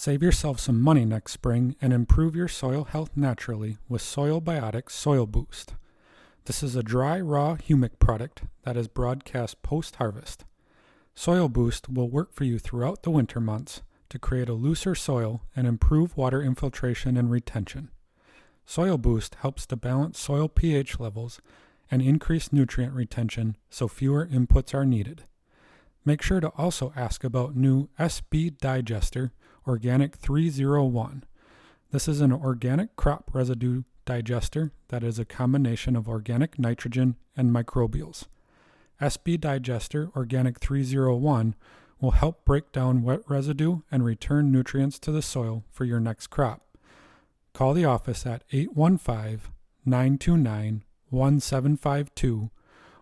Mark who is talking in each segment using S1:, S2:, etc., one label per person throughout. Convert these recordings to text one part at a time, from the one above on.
S1: Save yourself some money next spring and improve your soil health naturally with Soil Biotics Soil Boost. This is a dry, raw, humic product that is broadcast post-harvest. Soil Boost will work for you throughout the winter months to create a looser soil and improve water infiltration and retention. Soil Boost helps to balance soil pH levels and increase nutrient retention so fewer inputs are needed. Make sure to also ask about new SB Digester Organic 301. This is an organic crop residue digester that is a combination of organic nitrogen and microbials. SB Digester Organic 301 will help break down wet residue and return nutrients to the soil for your next crop. Call the office at 815-929-1752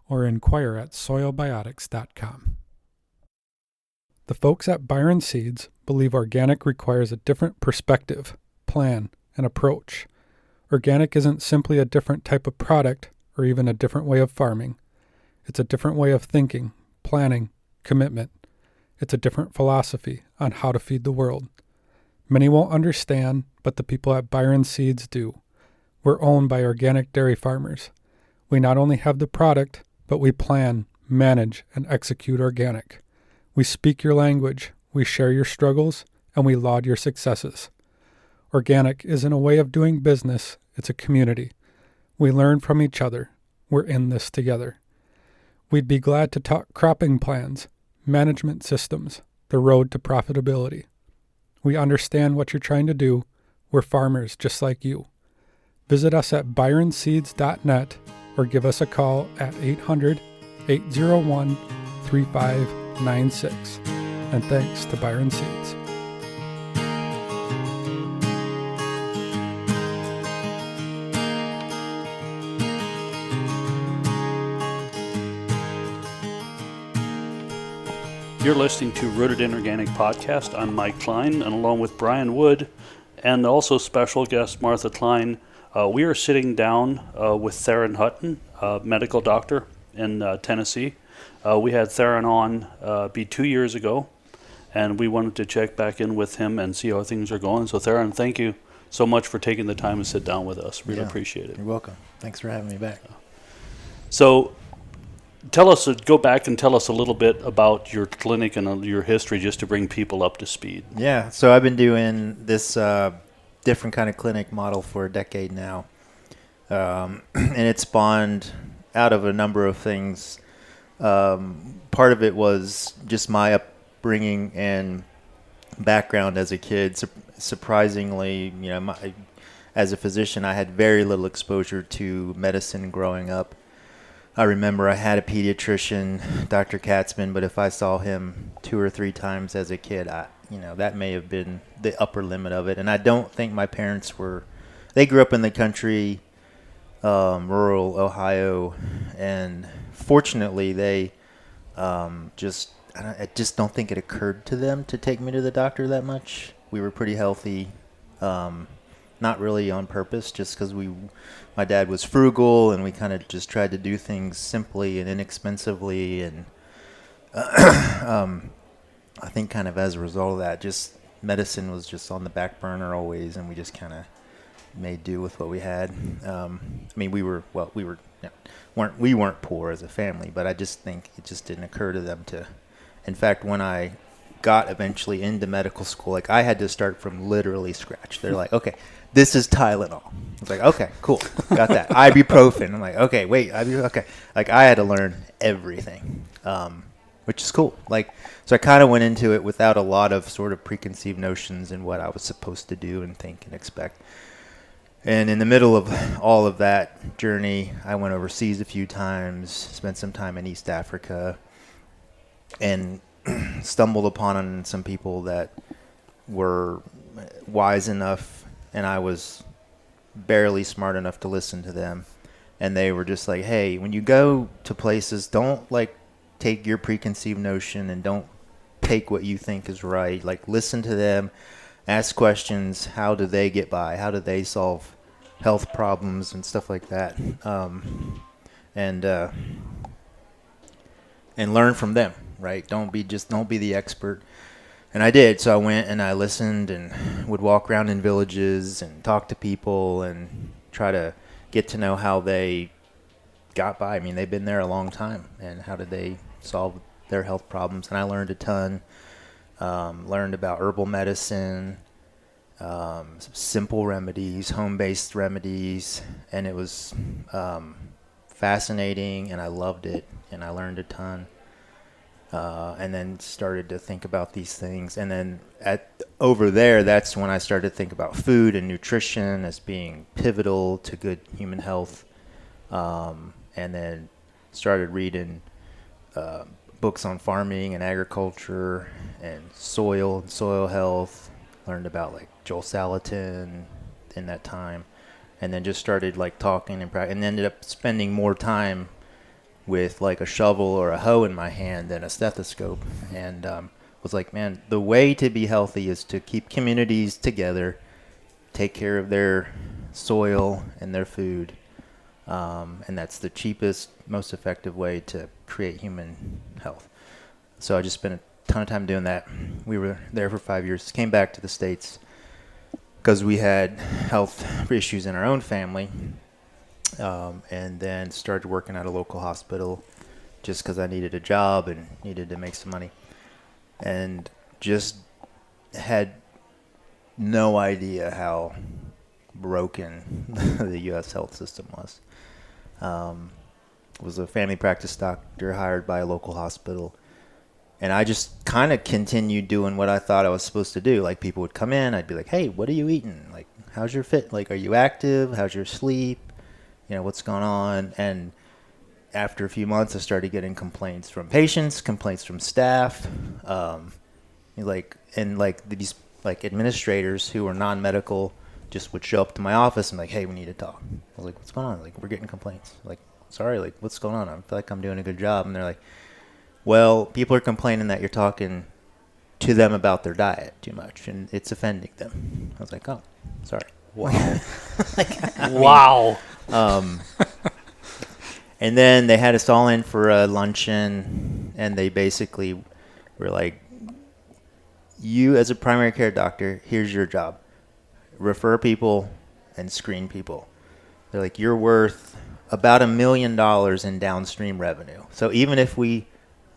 S1: or inquire at soilbiotics.com. The folks at Byron Seeds believe organic requires a different perspective, plan, and approach. Organic isn't simply a different type of product or even a different way of farming. It's a different way of thinking, planning, commitment. It's a different philosophy on how to feed the world. Many won't understand, but the people at Byron Seeds do. We're owned by organic dairy farmers. We not only have the product, but we plan, manage, and execute organic. We speak your language, we share your struggles, and we laud your successes. Organic isn't a way of doing business, it's a community. We learn from each other. We're in this together. We'd be glad to talk cropping plans, management systems, the road to profitability. We understand what you're trying to do. We're farmers just like you. Visit us at byronseeds.net or give us a call at 800-801-3596. And thanks to Byron Seeds.
S2: You're listening to Rooted in Organic Podcast. I'm Mike Klein, and along with Brian Wood and also special guest Martha Klein, we are sitting down with Theron Hutton, a medical doctor in Tennessee. We had Theron on 2 years ago, and we wanted to check back in with him and see how things are going. So Theron, thank you so much for taking the time to sit down with us. Really appreciate it.
S3: You're welcome. Thanks for having me back.
S2: So go back and tell us a little bit about your clinic and your history just to bring people up to speed.
S3: Yeah, so I've been doing this different kind of clinic model for a decade now. And it spawned out of a number of things. Part of it was just my upbringing and background as a kid. Surprisingly, as a physician, I had very little exposure to medicine growing up. I remember I had a pediatrician, Dr. Katzman, but if I saw him 2 or 3 times as a kid, that may have been the upper limit of it. And I don't think my parents they grew up in the country, rural Ohio, and fortunately they I just don't think it occurred to them to take me to the doctor that much. We were pretty healthy, not really on purpose, just because my dad was frugal and we kind of just tried to do things simply and inexpensively. And I think kind of as a result of that, just medicine was just on the back burner always, and we just kind of made do with what we had. We weren't poor as a family, but I just think it just didn't occur to them to. In fact, when I got eventually into medical school, I had to start from literally scratch. They're like, okay, this is Tylenol. I was like, okay, cool, got that. Ibuprofen. I'm like, okay, wait, okay. I had to learn everything, which is cool. So I kind of went into it without a lot of sort of preconceived notions in what I was supposed to do and think and expect. And in the middle of all of that journey, I went overseas a few times, spent some time in East Africa, and stumbled upon some people that were wise enough, and I was barely smart enough to listen to them. And they were just like, hey, when you go to places, don't take your preconceived notion and don't take what you think is right. Listen to them, ask questions. How do they get by? How do they solve health problems and stuff like that? And learn from them, right? Don't be the expert. And I did. So I went and I listened and would walk around in villages and talk to people and try to get to know how they got by. I mean, they've been there a long time, and how did they solve their health problems? And I learned a ton. Learned about herbal medicine, simple remedies, home-based remedies, and it was fascinating, and I loved it, and I learned a ton. And then started to think about these things. And then over there, that's when I started to think about food and nutrition as being pivotal to good human health. And then started reading books on farming and agriculture and soil health. Learned about like Joel Salatin in that time. And then just started like talking and ended up spending more time with like a shovel or a hoe in my hand than a stethoscope, and was like, man, the way to be healthy is to keep communities together, take care of their soil and their food, and that's the cheapest, most effective way to create human health. So I just spent a ton of time doing that. We were there for 5 years, came back to the States because we had health issues in our own family. And then started working at a local hospital just because I needed a job and needed to make some money. And just had no idea how broken the U.S. health system was. Was a family practice doctor hired by a local hospital. And I just kind of continued doing what I thought I was supposed to do. Like, people would come in, I'd be like, hey, what are you eating? Like, how's your fit? Like, are you active? How's your sleep? You know, what's going on? And after a few months, I started getting complaints from patients, complaints from staff, these administrators who were non-medical just would show up to my office and like, hey, we need to talk. I was like, what's going on? Like, we're getting complaints. Like, sorry, like, what's going on? I feel like I'm doing a good job. And they're like, well, people are complaining that you're talking to them about their diet too much and it's offending them. I was like, oh, sorry.
S2: Wow. Wow.
S3: And then they had us all in for a luncheon, and they basically were like, you as a primary care doctor, here's your job. Refer people and screen people. They're like, you're worth about $1 million in downstream revenue. So even if we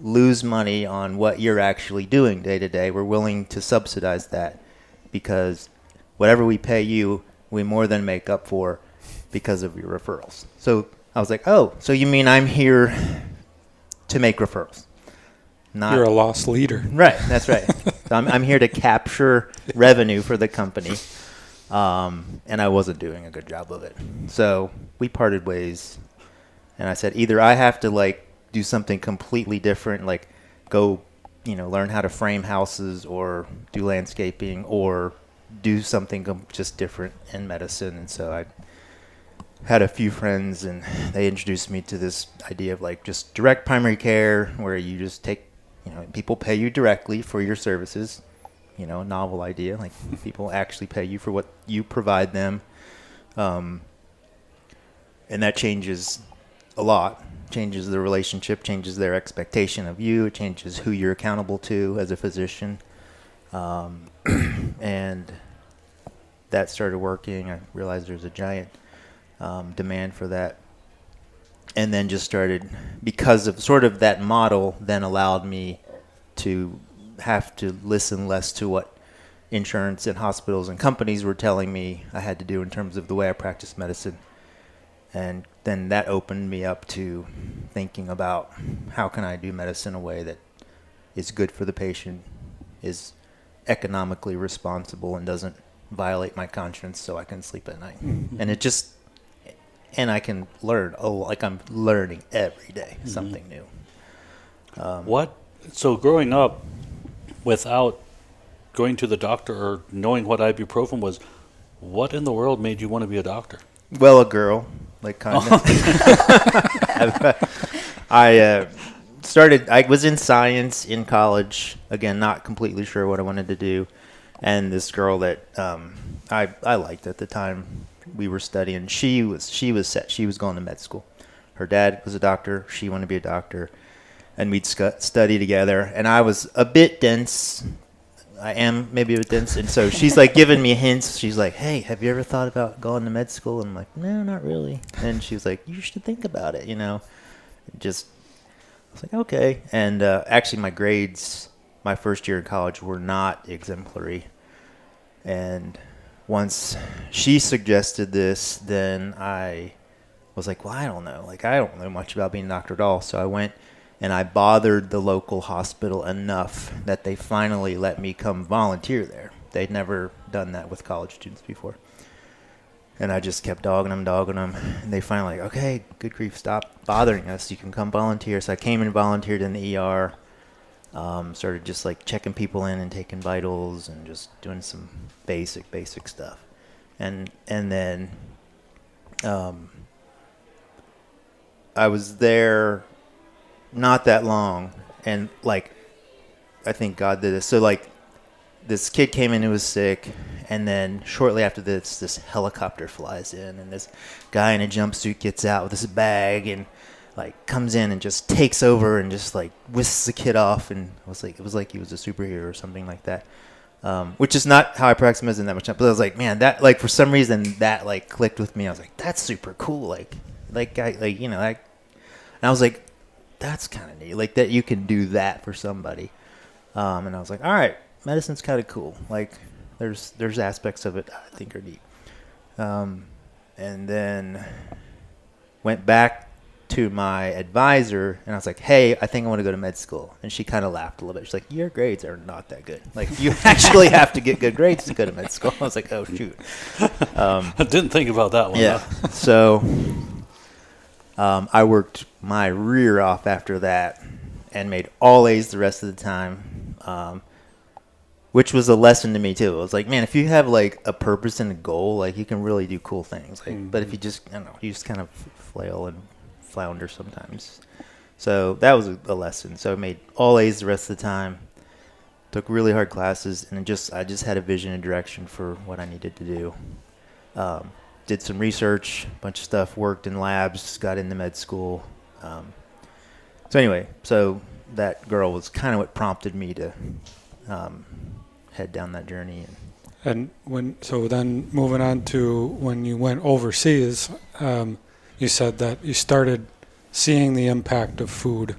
S3: lose money on what you're actually doing day to day, we're willing to subsidize that because whatever we pay you, we more than make up for because of your referrals. So I was like, oh, so you mean I'm here to make referrals?
S1: You're a loss leader.
S3: Right, that's right. So I'm here to capture revenue for the company, and I wasn't doing a good job of it. So we parted ways, and I said, either I have to like do something completely different, like go, learn how to frame houses or do landscaping or do something just different in medicine. And so I had a few friends, and they introduced me to this idea of like just direct primary care, where you just take, people pay you directly for your services. A novel idea, like people actually pay you for what you provide them, and that changes a lot. Changes the relationship, changes their expectation of you, changes who you're accountable to as a physician, and that started working. I realized there's a giant demand for that, and then just started, because of sort of that model, then allowed me to have to listen less to what insurance and hospitals and companies were telling me I had to do in terms of the way I practice medicine. And then that opened me up to thinking about how can I do medicine in a way that is good for the patient, is economically responsible, and doesn't violate my conscience so I can sleep at night. And I can learn. I'm learning every day something new.
S2: So growing up without going to the doctor or knowing what ibuprofen was, what in the world made you want to be a doctor?
S3: Well, a girl, like kind of. I was in science in college, again, not completely sure what I wanted to do. And this girl that I liked at the time, we were studying, she was set. She was going to med school. Her dad was a doctor. She wanted to be a doctor. And we'd study together. And I was a bit dense. I am maybe a bit dense. And so she's like giving me hints. She's like, hey, have you ever thought about going to med school? And I'm like, no, not really. And she was like, you should think about it, Just, I was like, okay. And actually my grades my first year in college were not exemplary. And once she suggested this, then I was like, well, I don't know. Like, I don't know much about being a doctor at all. So I went and I bothered the local hospital enough that they finally let me come volunteer there. They'd never done that with college students before. And I just kept dogging them. And they finally like, okay, good grief, stop bothering us. You can come volunteer. So I came and volunteered in the ER. Started just like checking people in and taking vitals and just doing some basic stuff. And then I was there not that long, and like I think God did this. So like this kid came in who was sick, and then shortly after this helicopter flies in, and this guy in a jumpsuit gets out with this bag and like comes in and just takes over and just like whisks the kid off, and it was like he was a superhero or something like that. Which is not how I practice medicine that much time. But I was like, man, that like for some reason that like clicked with me. I was like, that's super cool. And I was like, that's kind of neat. Like that you can do that for somebody. And I was like, all right, medicine's kind of cool. Like there's aspects of it I think are neat. And then went back to my advisor, and I was like, hey, I think I want to go to med school. And she kind of laughed a little bit. She's like, your grades are not that good. Like, you actually have to get good grades to go to med school. I was like, oh, shoot.
S2: I didn't think about that one.
S3: Yeah. So I worked my rear off after that and made all A's the rest of the time, which was a lesson to me, too. It was like, man, if you have, like, a purpose and a goal, like, you can really do cool things. Like, But if you just, I don't know, you just kind of flail and flounder sometimes. So that was a lesson. So I made all A's the rest of the time, took really hard classes, and I just had a vision and direction for what I needed to do. Did some research, a bunch of stuff, worked in labs, got into med school. So anyway, so that girl was kind of what prompted me to head down that journey.
S1: And then moving on to when you went overseas, you said that you started seeing the impact of food.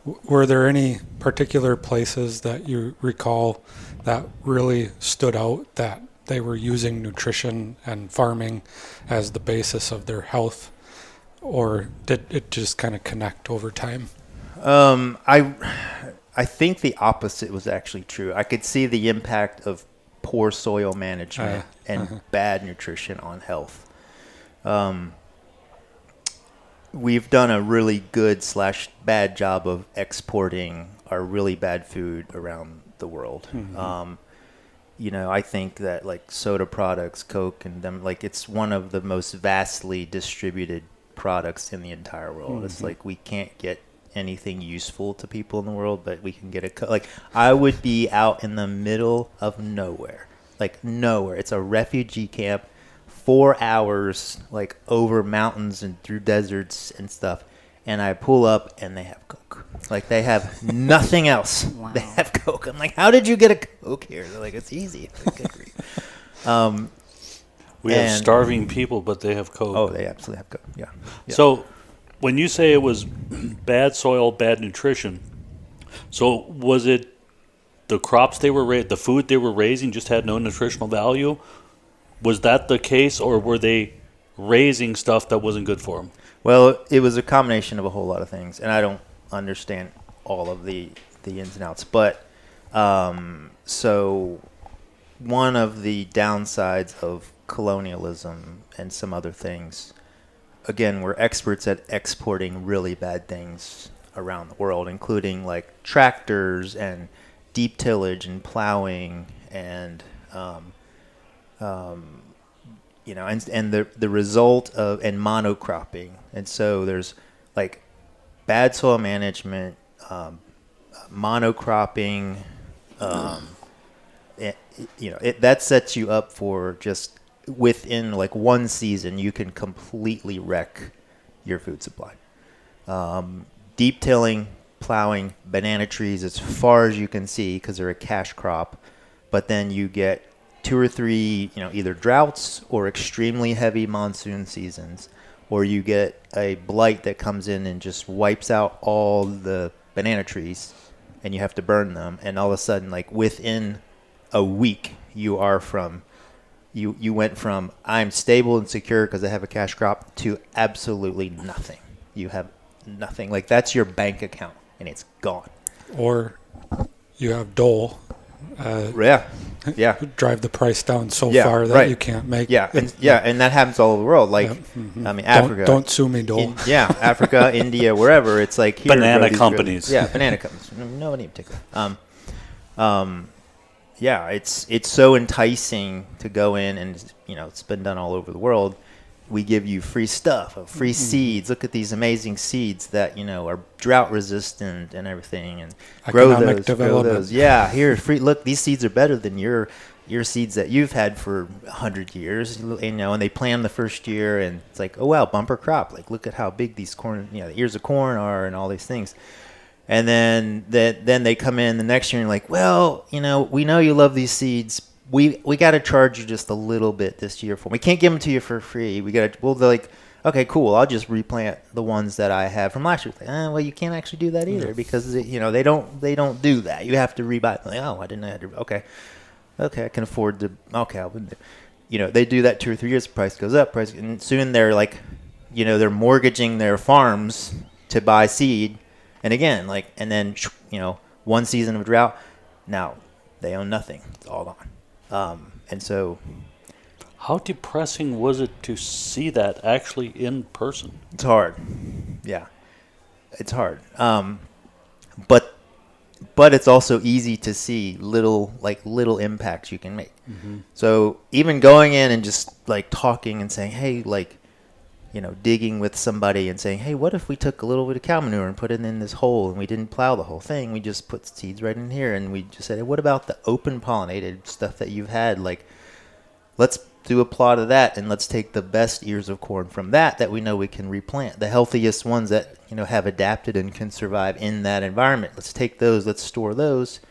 S1: Were there any particular places that you recall that really stood out, that they were using nutrition and farming as the basis of their health, or did it just kind of connect over time?
S3: I think the opposite was actually true. I could see the impact of poor soil management and bad nutrition on health. We've done a really good / bad job of exporting our really bad food around the world. Mm-hmm. I think that like soda products, Coke, and them, like it's one of the most vastly distributed products in the entire world. Mm-hmm. It's like we can't get anything useful to people in the world, but we can get a like I would be out in the middle of nowhere, like nowhere. It's a refugee camp. 4 hours like over mountains and through deserts and stuff, and I pull up and they have Coke. Like they have nothing else. Wow. They have Coke. I'm like, how did you get a Coke here? They're like, it's easy. Like, good grief.
S2: We have starving people, but they have Coke.
S3: Oh, they absolutely have Coke. Yeah.
S2: So when you say it was bad soil, bad nutrition, so was it the crops they were the food they were raising just had no nutritional value? Was that the case, or were they raising stuff that wasn't good for them?
S3: Well, it was a combination of a whole lot of things, and I don't understand all of the ins and outs. But so one of the downsides of colonialism and some other things, again, we're experts at exporting really bad things around the world, including like tractors and deep tillage and plowing and and the result of and monocropping. And so there's like bad soil management, monocropping. That sets you up for just within like one season you can completely wreck your food supply. Deep tilling, plowing, banana trees as far as you can see because they're a cash crop. but then you get 2 or 3, either droughts or extremely heavy monsoon seasons, or you get a blight that comes in and just wipes out all the banana trees, and you have to burn them. And all of a sudden, like within a week, you went from I'm stable and secure because I have a cash crop to absolutely nothing. You have nothing. Like that's your bank account, and it's gone.
S1: Or you have dole.
S3: Yeah.
S1: Drive the price down so far that you can't make.
S3: And that happens all over the world. Like, I mean, Africa.
S1: Don't sue me, dole.
S3: Africa, India, wherever. It's like here,
S2: banana companies.
S3: Banana companies. Nobody in particular. It's so enticing to go in, and it's been done all over the world. We give you free stuff, free seeds. Look at these amazing seeds that are drought resistant and everything, and grow those. Yeah, here, free. Look, these seeds are better than your seeds that you've had for 100 years. And they plant the first year, and it's like, oh wow, bumper crop. Like, look at how big these corn, the ears of corn are, and all these things. And then they come in the next year and like, well, we know you love these seeds. We got to charge you just a little bit this year for them. We can't give them to you for free. They're like, okay, cool. I'll just replant the ones that I have from last year. Like, well, you can't actually do that either because they don't do that. You have to rebuy. Like, oh, I didn't know how to. Okay, I can afford to. Okay, I'll do. They do that 2 or 3 years. Price goes up. And soon they're like, they're mortgaging their farms to buy seed. And again, and then one season of drought. Now they own nothing. It's all gone. And so,
S2: how depressing was it to see that actually in person?
S3: It's hard. Yeah, it's hard. But it's also easy to see little impacts you can make. Mm-hmm. So even going in and just talking and saying, hey, digging with somebody and saying, hey, what if we took a little bit of cow manure and put it in this hole and we didn't plow the whole thing? We just put seeds right in here, and we just said, hey, what about the open pollinated stuff that you've had? Let's do a plot of that, and let's take the best ears of corn from that we know we can replant. The healthiest ones that, have adapted and can survive in that environment. Let's take those, let's store those,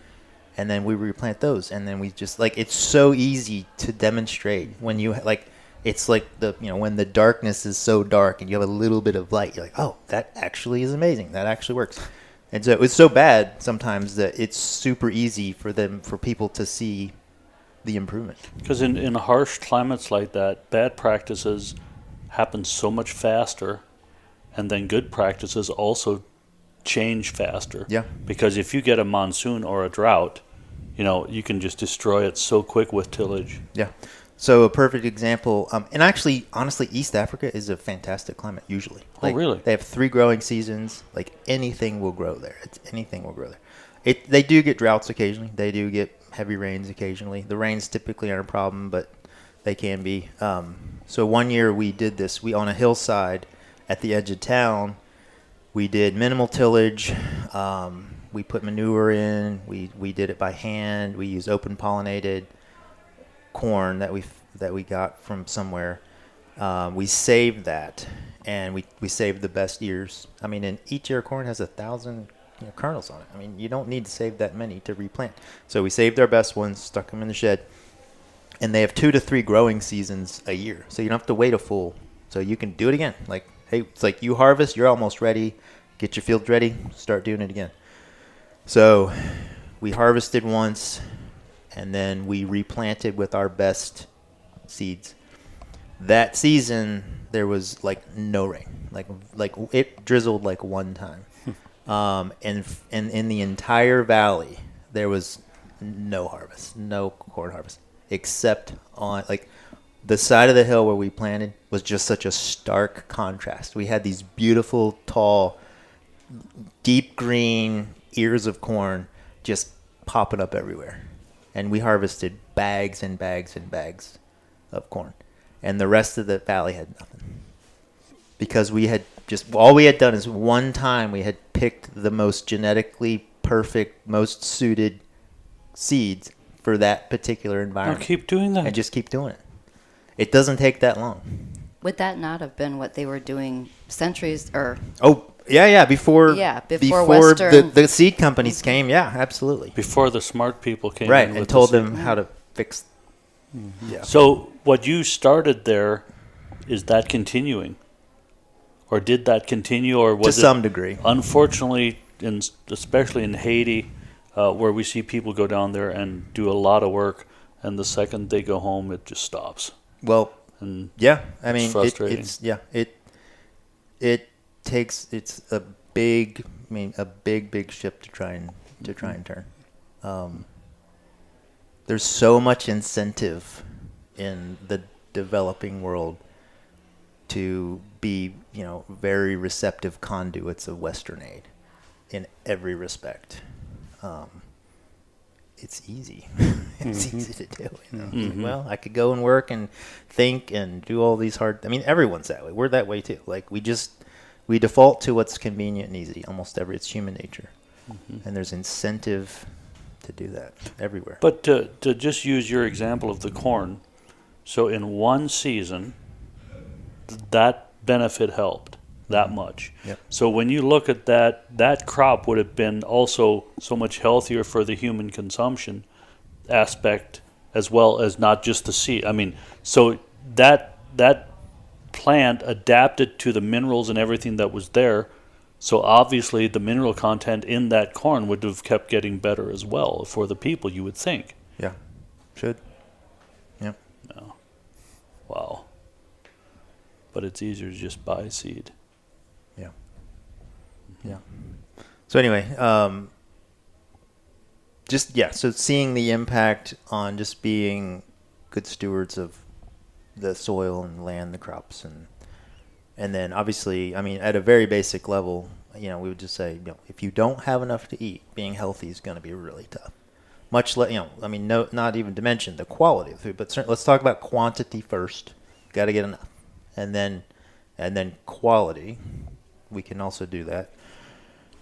S3: and then we replant those. And then we just, it's so easy to demonstrate when you, it's like when the darkness is so dark and you have a little bit of light, you're like, oh, that actually is amazing. That actually works. And so it's so bad sometimes that it's super easy for people to see the improvement.
S2: Because in harsh climates like that, bad practices happen so much faster, and then good practices also change faster.
S3: Yeah.
S2: Because if you get a monsoon or a drought, you can just destroy it so quick with tillage.
S3: Yeah. So a perfect example, and actually, honestly, East Africa is a fantastic climate usually.
S2: Oh, really?
S3: They have 3 growing seasons. Anything will grow there. Anything will grow there. They do get droughts occasionally. They do get heavy rains occasionally. The rains typically aren't a problem, but they can be. So one year we did this. We on a hillside at the edge of town. We did minimal tillage. We put manure in. We did it by hand. We used open pollinated corn that we got from somewhere. We saved that, and we saved the best ears. I mean, and each ear of corn has 1,000 kernels on it. I mean, you don't need to save that many to replant. So we saved our best ones, stuck them in the shed, and they have 2 to 3 growing seasons a year. So you don't have to wait a full. So you can do it again. Hey, it's like you harvest, you're almost ready. Get your field ready, start doing it again. So we harvested once, and then we replanted with our best seeds. That season, there was no rain. It drizzled one time. And in the entire valley, there was no harvest, no corn harvest, except on the side of the hill where we planted was just such a stark contrast. We had these beautiful, tall, deep green ears of corn just popping up everywhere. And we harvested bags and bags and bags of corn. And the rest of the valley had nothing. Because all we had done is one time we had picked the most genetically perfect, most suited seeds for that particular environment.
S2: Now keep doing that.
S3: And just keep doing it. It doesn't take that long.
S4: Would that not have been what they were doing centuries or?
S3: Oh, Yeah, before
S4: Western
S3: the seed companies came. Yeah, absolutely.
S2: Before the smart people came
S3: Right,
S2: in
S3: and
S2: with
S3: told
S2: the
S3: them how to fix. Yeah.
S2: So what you started there, is that continuing? Or did that continue, or was
S3: To some degree.
S2: Unfortunately, especially in Haiti, where we see people go down there and do a lot of work, and the second they go home, it just stops.
S3: Well,
S2: And
S3: yeah, I mean,
S2: frustrating.
S3: it takes a big ship to try and turn. There's so much incentive in the developing world to be, very receptive conduits of Western aid in every respect. It's easy. It's easy to do. Well, I could go and work and think and do all these hard. I mean, everyone's that way. We're that way too. Like we default to what's convenient and easy. Almost it's human nature, and there's incentive to do that everywhere.
S2: But to just use your example of the corn, so in one season, that benefit helped that much.
S3: Yep.
S2: So when you look at that crop would have been also so much healthier for the human consumption aspect, as well as not just the seed. I mean, so that plant adapted to the minerals and everything that was there. So obviously the mineral content in that corn would have kept getting better as well for the people, you would think.
S3: Yeah, should. Yep.
S2: No. Wow. But it's easier to just buy seed.
S3: Yeah. Yeah. So anyway, so seeing the impact on just being good stewards of the soil and land, the crops, and then obviously, I mean, at a very basic level, we would just say, if you don't have enough to eat, being healthy is going to be really tough. Much less, not even to mention the quality of food, but let's talk about quantity first. Got to get enough, and then quality. We can also do that.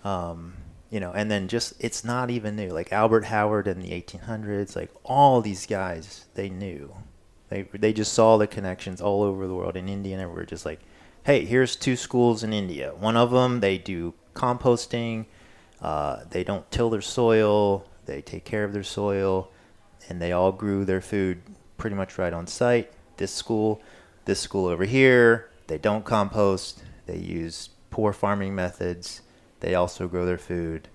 S3: And then just, it's not even new. Like Albert Howard in the 1800s, like all these guys, they knew. They just saw the connections all over the world, in India and everywhere, just like, hey, here's 2 schools in India. One of them, they do composting. They don't till their soil. They take care of their soil. And they all grew their food pretty much right on site. This school over here, they don't compost. They use poor farming methods. They also grow their food.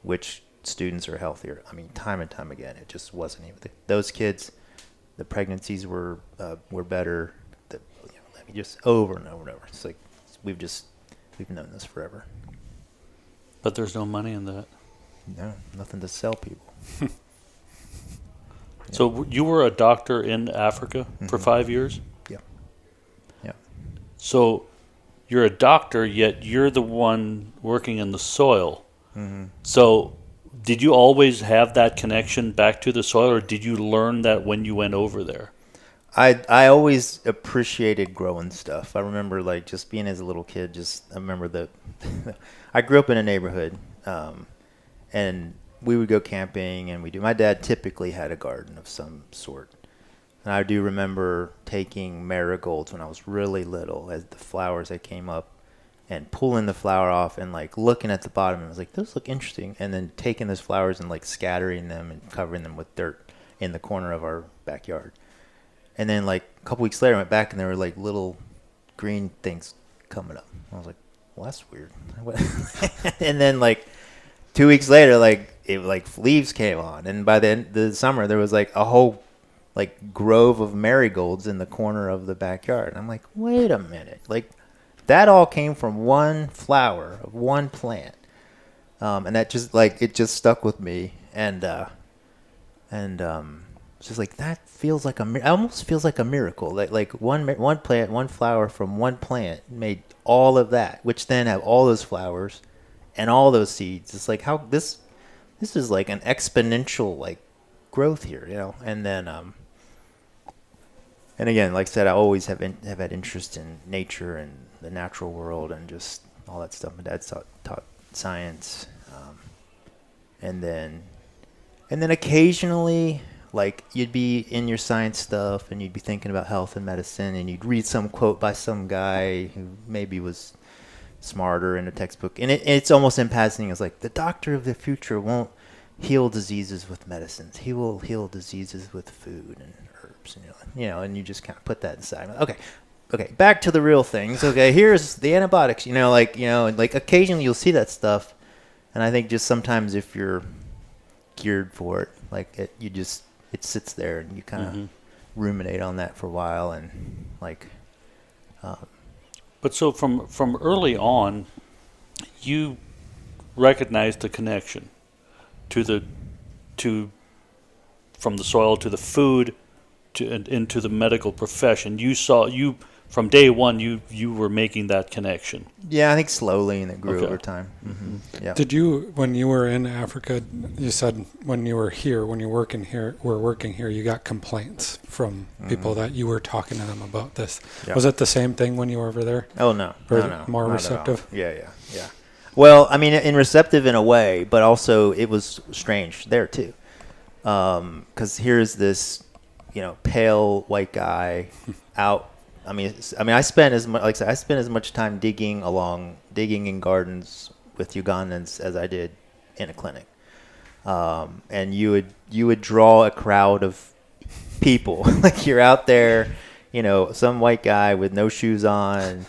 S3: Which students are healthier? I mean, time and time again, it just wasn't even those kids. The pregnancies were better. Just over and over and over. It's like we've known this forever.
S2: But there's no money in that.
S3: No, nothing to sell people.
S2: So you were a doctor in Africa for 5 years?
S3: Yeah. Yeah.
S2: So you're a doctor, yet you're the one working in the soil. Mm-hmm. So did you always have that connection back to the soil, or did you learn that when you went over there?
S3: I always appreciated growing stuff. I remember just being as a little kid, I remember I grew up in a neighborhood, and we would go camping, and my dad typically had a garden of some sort. And I do remember taking marigolds when I was really little, as the flowers that came up, and pulling the flower off and looking at the bottom, and I was like, those look interesting. And then taking those flowers and scattering them and covering them with dirt in the corner of our backyard. And then a couple weeks later, I went back and there were little green things coming up. I was like, well, that's weird. And then 2 weeks later, leaves came on. And by the end of the summer, there was a whole grove of marigolds in the corner of the backyard. And I'm like, wait a minute. That all came from one flower of one plant. And that just it just stuck with me. And it's just that feels like it almost feels like a miracle. One plant, one flower from one plant made all of that, which then have all those flowers and all those seeds. It's how this is an exponential growth here, And then and again, like I said, I always have had interest in nature and the natural world and just all that stuff. My dad taught science, and then occasionally. You'd be in your science stuff and you'd be thinking about health and medicine and you'd read some quote by some guy who maybe was smarter in a textbook. And it's almost in passing. It's like the doctor of the future won't heal diseases with medicines. He will heal diseases with food and herbs. And and you just kind of put that aside. Okay, back to the real things. Okay, here's the antibiotics. Like occasionally you'll see that stuff, and I think just sometimes if you're geared for it, like it sits there and you kind of ruminate on that for a while, and like.
S2: But so from early on, you recognized the connection from the soil to the food and into the medical profession. From day one, you were making that connection.
S3: Yeah, I think slowly, and it grew over time. Mm-hmm. Yeah.
S1: Did you, when you were in Africa, you said when you were working here, you got complaints from people that you were talking to them about this. Yep. Was it the same thing when you were over there?
S3: Oh, no. No.
S1: More receptive?
S3: Yeah. Well, I mean, in receptive in a way, but also it was strange there too. Because here's this, pale white guy out. I mean, I spent as much time digging in gardens with Ugandans as I did in a clinic. And you would draw a crowd of people. Like you're out there, some white guy with no shoes on,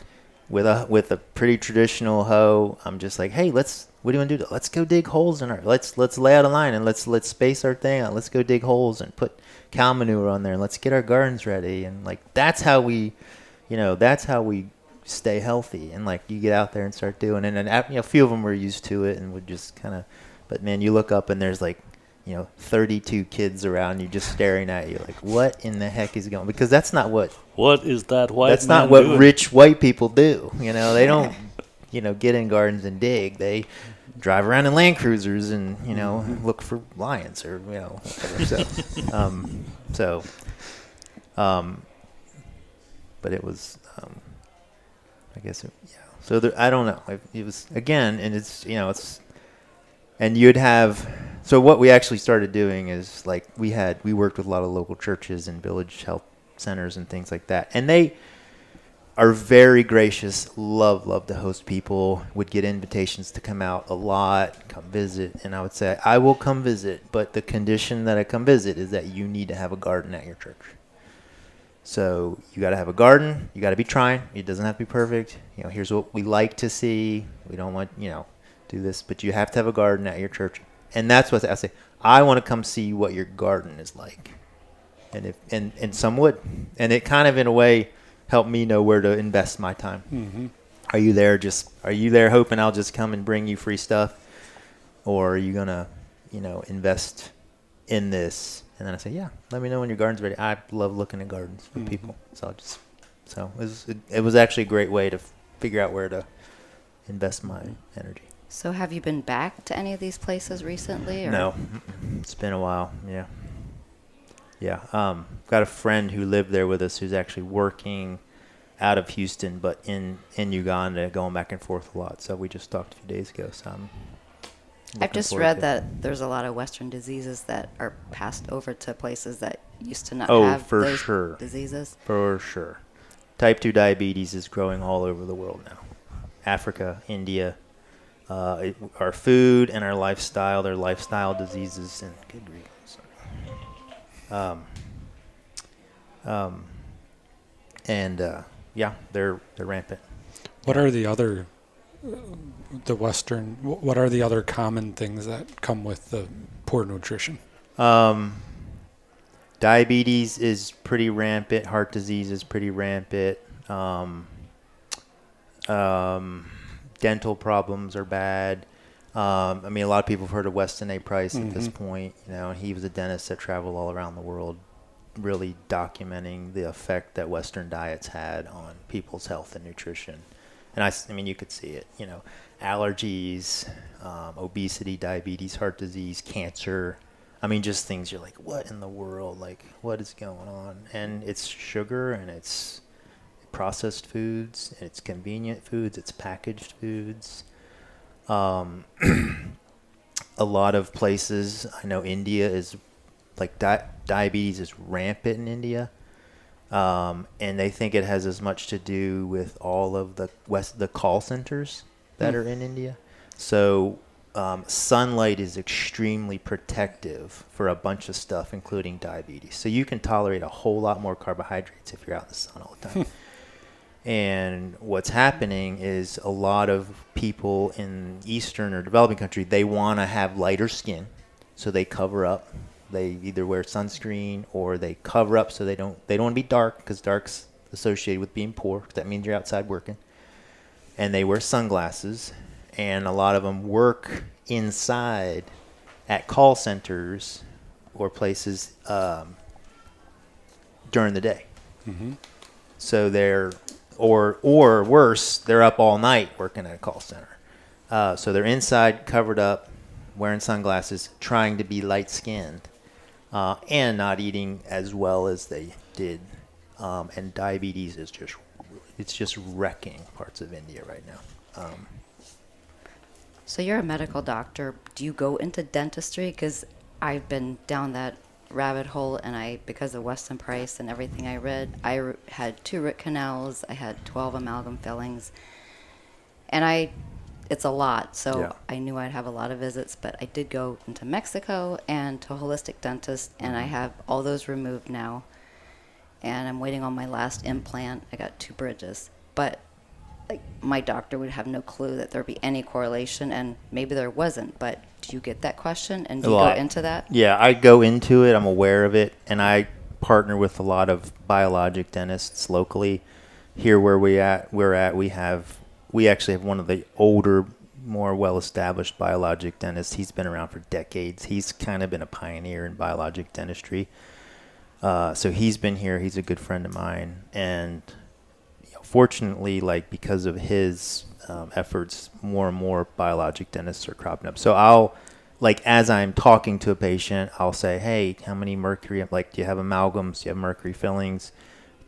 S3: with a pretty traditional hoe. I'm just like, hey, what do you want to do? Let's go dig holes let's lay out a line and let's space our thing out. Let's go dig holes and put cow manure on there and let's get our gardens ready. And like that's how we stay healthy. And like you get out there and start doing it. And a few of them were used to it and would just kind of. But man, you look up and there's like 32 kids around you just staring at you like, what in the heck is going on? Because that's not what
S2: is that white
S3: that's
S2: man
S3: not what
S2: doing?
S3: Rich white people do. They don't get in gardens and dig. They drive around in Land Cruisers and look for lions or whatever. But it was I guess so I don't know. It was again, and it's and you'd have. So what we actually started doing is like we worked with a lot of local churches and village health centers and things like that, and they are very gracious, love to host people, would get invitations to come out a lot, come visit, and I would say, I will come visit, but the condition that I come visit is that you need to have a garden at your church. So you got to have a garden, you got to be trying, it doesn't have to be perfect, here's what we like to see, we don't want, do this, but you have to have a garden at your church. And that's what I say, I want to come see what your garden is like. And some would. And it kind of, in a way, helped me know where to invest my time. Mm-hmm. Are you there hoping I'll just come and bring you free stuff? Or are you going to, invest in this? And then I say, yeah, let me know when your garden's ready. I love looking at gardens for people. So it was actually a great way to figure out where to invest my energy.
S4: So have you been back to any of these places recently? Or?
S3: No, it's been a while. Yeah. Got a friend who lived there with us who's actually working out of Houston, but in Uganda, going back and forth a lot. So we just talked a few days ago. So
S4: I've just read that there's a lot of Western diseases that are passed over to places that used to not have those diseases.
S3: For sure. Type 2 diabetes is growing all over the world now. Africa, India. Our food and our lifestyle, their lifestyle diseases, and good grief. They're rampant.
S1: What are the other what are the other common things that come with the poor nutrition?
S3: Diabetes is pretty rampant. Heart disease is pretty rampant. Dental problems are bad. A lot of people have heard of Weston A. Price at this point. He was a dentist that traveled all around the world, really documenting the effect that Western diets had on people's health and nutrition. And you could see it. Allergies, obesity, diabetes, heart disease, cancer. Just things you're like, what in the world? Like, what is going on? And it's sugar, and it's processed foods, it's convenient foods, it's packaged foods. A lot of places, I know India is like diabetes is rampant in India. And they think it has as much to do with all of the call centers that are in India. So sunlight is extremely protective for a bunch of stuff, including diabetes. So you can tolerate a whole lot more carbohydrates if you're out in the sun all the time. And what's happening is a lot of people in Eastern or developing country, they want to have lighter skin, so they cover up. They either wear sunscreen or they cover up so they don't want to be dark, because dark's associated with being poor. That means you're outside working. And they wear sunglasses, and a lot of them work inside at call centers or places during the day. Mm-hmm. So they're or worse, they're up all night working at a call center. So they're inside, covered up, wearing sunglasses, trying to be light-skinned, and not eating as well as they did. And diabetes is just wrecking parts of India right now.
S4: So you're a medical doctor. Do you go into dentistry? Because I've been down that rabbit hole, and because of Weston Price and everything I read, I had 2 root canals, I had 12 amalgam fillings, and it's a lot, so yeah. I knew I'd have a lot of visits, but I did go into Mexico and to a holistic dentist, and I have all those removed now, and I'm waiting on my last implant. I got 2 bridges, but my doctor would have no clue that there'd be any correlation, and maybe there wasn't, but do you get that question, and do you go into that? Yeah,
S3: I go into it. I'm aware of it, and I partner with a lot of biologic dentists locally. Here where we actually have one of the older, more well-established biologic dentists. He's been around for decades. He's kind of been a pioneer in biologic dentistry. So he's been here. He's a good friend of mine, and fortunately, because of his efforts, more and more biologic dentists are cropping up. So I'll, as I'm talking to a patient, I'll say, hey, how many mercury, do you have amalgams? Do you have mercury fillings?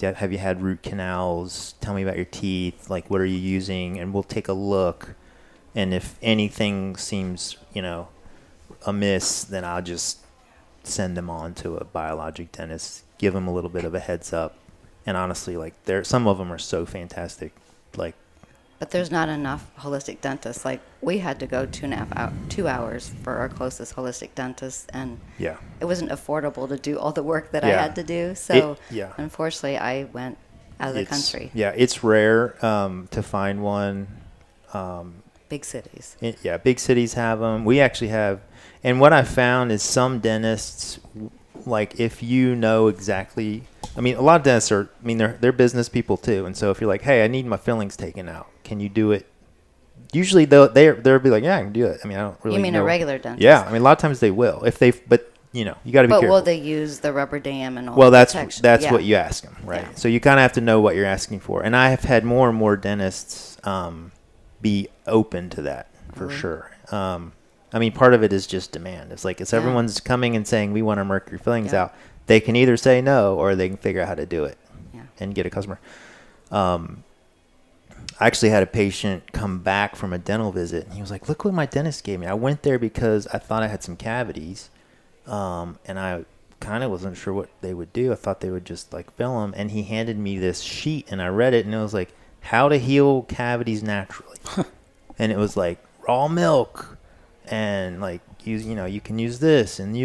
S3: Have you had root canals? Tell me about your teeth. What are you using? And we'll take a look. And if anything seems, amiss, then I'll just send them on to a biologic dentist, give them a little bit of a heads up. And honestly, some of them are so fantastic.
S4: But there's not enough holistic dentists. We had to go 2 hours for our closest holistic dentist, and it wasn't affordable to do all the work that I had to do. So unfortunately, I went out of the country. Yeah,
S3: it's rare to find one.
S4: Big cities.
S3: Big cities have them. We actually have, and what I found is some dentists, if you know exactly. A lot of dentists are, they're business people too. And so if you're like, hey, I need my fillings taken out, can you do it? Usually they'll be like, yeah, I can do it. I don't really know.
S4: You mean a regular dentist?
S3: Yeah. A lot of times they will. But you got to be careful.
S4: But will they use the rubber dam and all
S3: that? Well, that's what you ask them, right? Yeah. So you kind of have to know what you're asking for. And I have had more and more dentists be open to that for sure. Part of it is just demand. It's everyone's coming and saying, we want our mercury fillings out. They can either say no, or they can figure out how to do it and get a customer. I actually had a patient come back from a dental visit, and he was like, look what my dentist gave me. I went there because I thought I had some cavities, and I kind of wasn't sure what they would do. I thought they would just fill them, and he handed me this sheet, and I read it, and it was how to heal cavities naturally. And it was raw milk, and you can use this and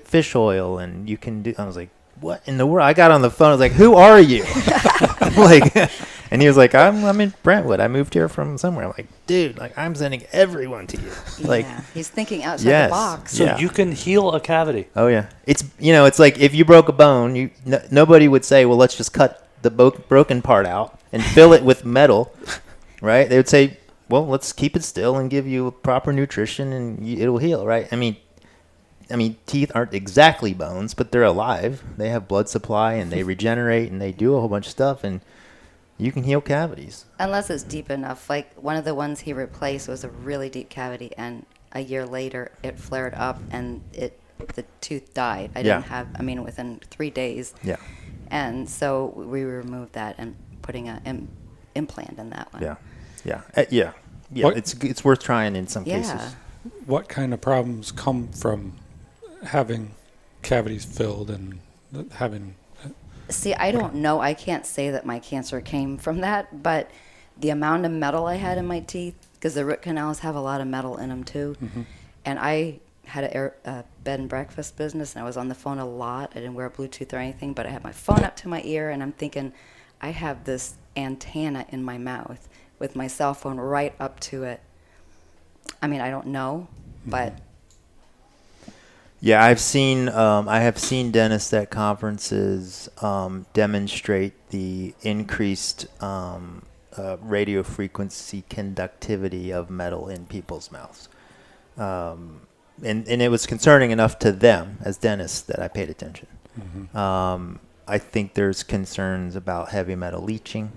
S3: fish oil, and you can do. I was like, what in the world? I got on the phone. I was like, who are you? And he was like, I'm in Brentwood. I moved here from somewhere. I'm like, dude, I'm sending everyone to you.
S4: He's thinking outside the box.
S2: So you can heal a cavity.
S3: Oh yeah, it's if you broke a bone, nobody would say, well, let's just cut the broken part out and fill it with metal, right? They would say, well, let's keep it still and give you proper nutrition, and it'll heal, right? Teeth aren't exactly bones, but they're alive. They have blood supply, and they regenerate, and they do a whole bunch of stuff, and you can heal cavities.
S4: Unless it's deep enough. One of the ones he replaced was a really deep cavity, and a year later it flared up, and the tooth died. I didn't have, within 3 days. Yeah. And so we removed that and putting an implant in that one.
S3: Yeah. Yeah. It's worth trying in some cases.
S1: What kind of problems come from having cavities filled and having
S4: See, I don't know. I can't say that my cancer came from that, but the amount of metal I had in my teeth, because the root canals have a lot of metal in them too. And I had a bed and breakfast business, and I was on the phone a lot. I didn't wear Bluetooth or anything, but I had my phone up to my ear, and I'm thinking, I have this antenna in my mouth with my cell phone right up to it. I mean, I don't know, but
S3: Yeah, I have seen dentists at conferences demonstrate the increased radio frequency conductivity of metal in people's mouths. And it was concerning enough to them as dentists that I paid attention. I think there's concerns about heavy metal leaching.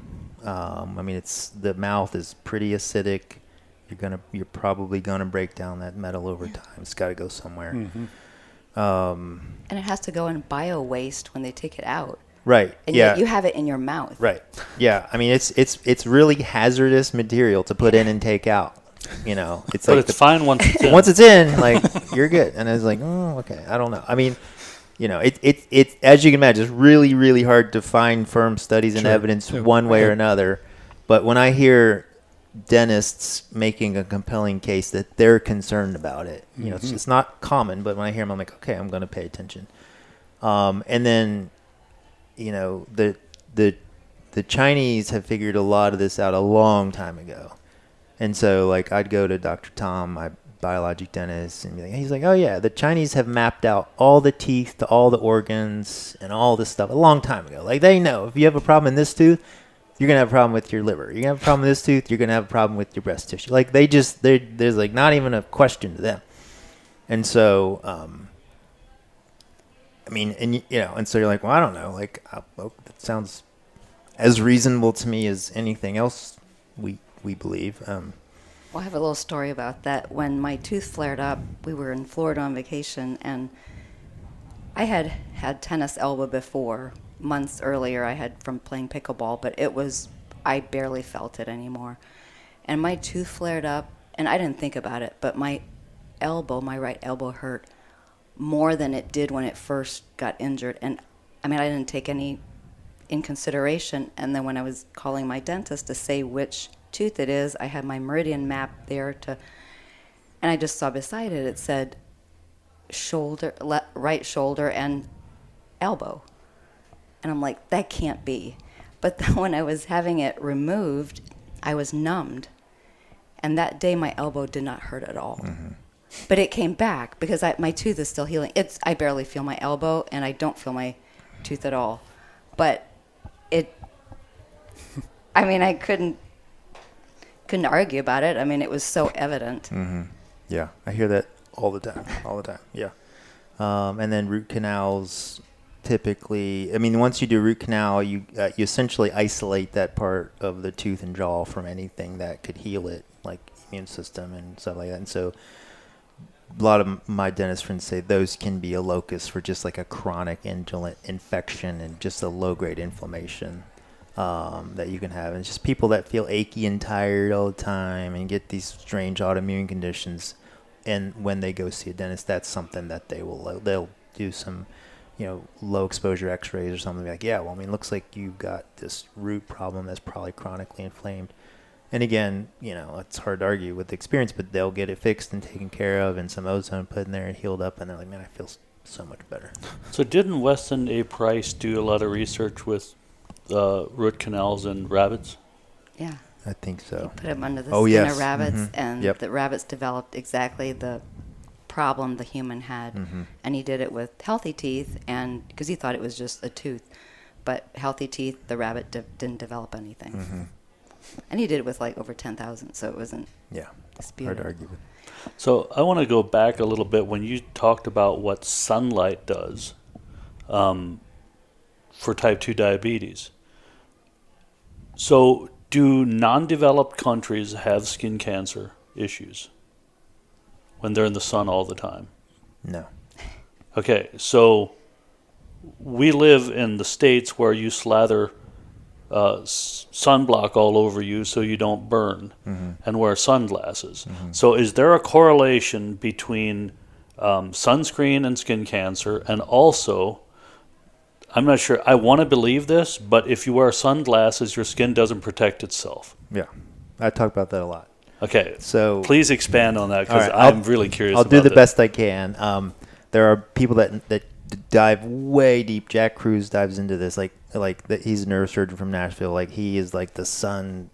S3: I mean, the mouth is pretty acidic. You're probably gonna break down that metal over time. It's got to go somewhere.
S4: and it has to go in bio waste when they take it out.
S3: Right.
S4: And
S3: yeah.
S4: yet you have it in your mouth.
S3: Right. Yeah. I mean, it's really hazardous material to put in and take out. You know, it's
S2: But
S3: like
S2: it's fine once it's in.
S3: once it's in, like you're good. And it's like, oh, okay. I don't know. I mean, you know, it as you can imagine, it's really, really hard to find firm studies and evidence one way or another. But when I hear dentists making a compelling case that they're concerned about it, you know, it's not common. But when I hear them, I'm like, okay, I'm going to pay attention. And then, you know, the Chinese have figured a lot of this out a long time ago. And so, like, I'd go to Dr. Tom, my biologic dentist, and he's like, oh, yeah, the Chinese have mapped out all the teeth to all the organs and all this stuff a long time ago. Like, they know if you have a problem in this tooth, you're going to have a problem with your liver. You're going to have a problem with this tooth, you're going to have a problem with your breast tissue. Like, there's, like, not even a question to them. And so, I mean, and, you know, and so you're like, well, I don't know. Like, well, that sounds as reasonable to me as anything else we believe.
S4: Well, I have a little story about that. When my tooth flared up, we were in Florida on vacation, and I had had tennis elbow before. Months earlier, I had from playing pickleball, but I barely felt it anymore. And my tooth flared up, and I didn't think about it, but my right elbow hurt more than it did when it first got injured. And I mean, I didn't take any in consideration. And then when I was calling my dentist to say which tooth it is, I had my meridian map there and I just saw beside it, it said right shoulder and elbow. And I'm like, that can't be. But then when I was having it removed, I was numbed. And that day my elbow did not hurt at all. But it came back because my tooth is still healing. I barely feel my elbow, and I don't feel my tooth at all. But I mean, I couldn't argue about it. I mean, it was so evident.
S3: Yeah, I hear that all the time. Yeah. And then root canals, typically, I mean, once you do root canal, you essentially isolate that part of the tooth and jaw from anything that could heal it, like immune system and stuff like that. And so a lot of my dentist friends say those can be a locus for just like a chronic indolent infection and just a low-grade inflammation that you can have. And it's just people that feel achy and tired all the time and get these strange autoimmune conditions. And when they go see a dentist, that's something that they'll do some, you know, low exposure x-rays or something like, yeah, well, I mean, it looks like you've got this root problem that's probably chronically inflamed. And again, you know, it's hard to argue with experience, but they'll get it fixed and taken care of and some ozone put in there and healed up. And they're like, man, I feel so much better.
S2: So didn't Weston A. Price do a lot of research with root canals and rabbits?
S4: Yeah.
S3: I think so.
S4: He put them under the skin of rabbits, and
S3: Yep.
S4: the rabbits developed exactly the problem the human had. And he did it with healthy teeth, and because he thought it was just a tooth. But healthy teeth, the rabbit didn't develop anything. And he did it with like over 10,000, so it wasn't disputed.
S3: Hard to argue with.
S2: So I want to go back a little bit when you talked about what sunlight does for type 2 diabetes. So do non-developed countries have skin cancer issues when they're in the sun all the time?
S3: No.
S2: Okay, so we live in the States where you slather sunblock all over you so you don't burn and wear sunglasses. So is there a correlation between sunscreen and skin cancer, and also I'm not sure. I want to believe this, but if you wear sunglasses, your skin doesn't protect itself.
S3: Yeah, I talk about that a lot.
S2: Okay,
S3: So
S2: please expand on that because
S3: all right,
S2: I'm really curious.
S3: I'll do the
S2: this.
S3: best I can. There are people that dive way deep. Jack Cruz dives into this he's a neurosurgeon from Nashville. Like he is like the sun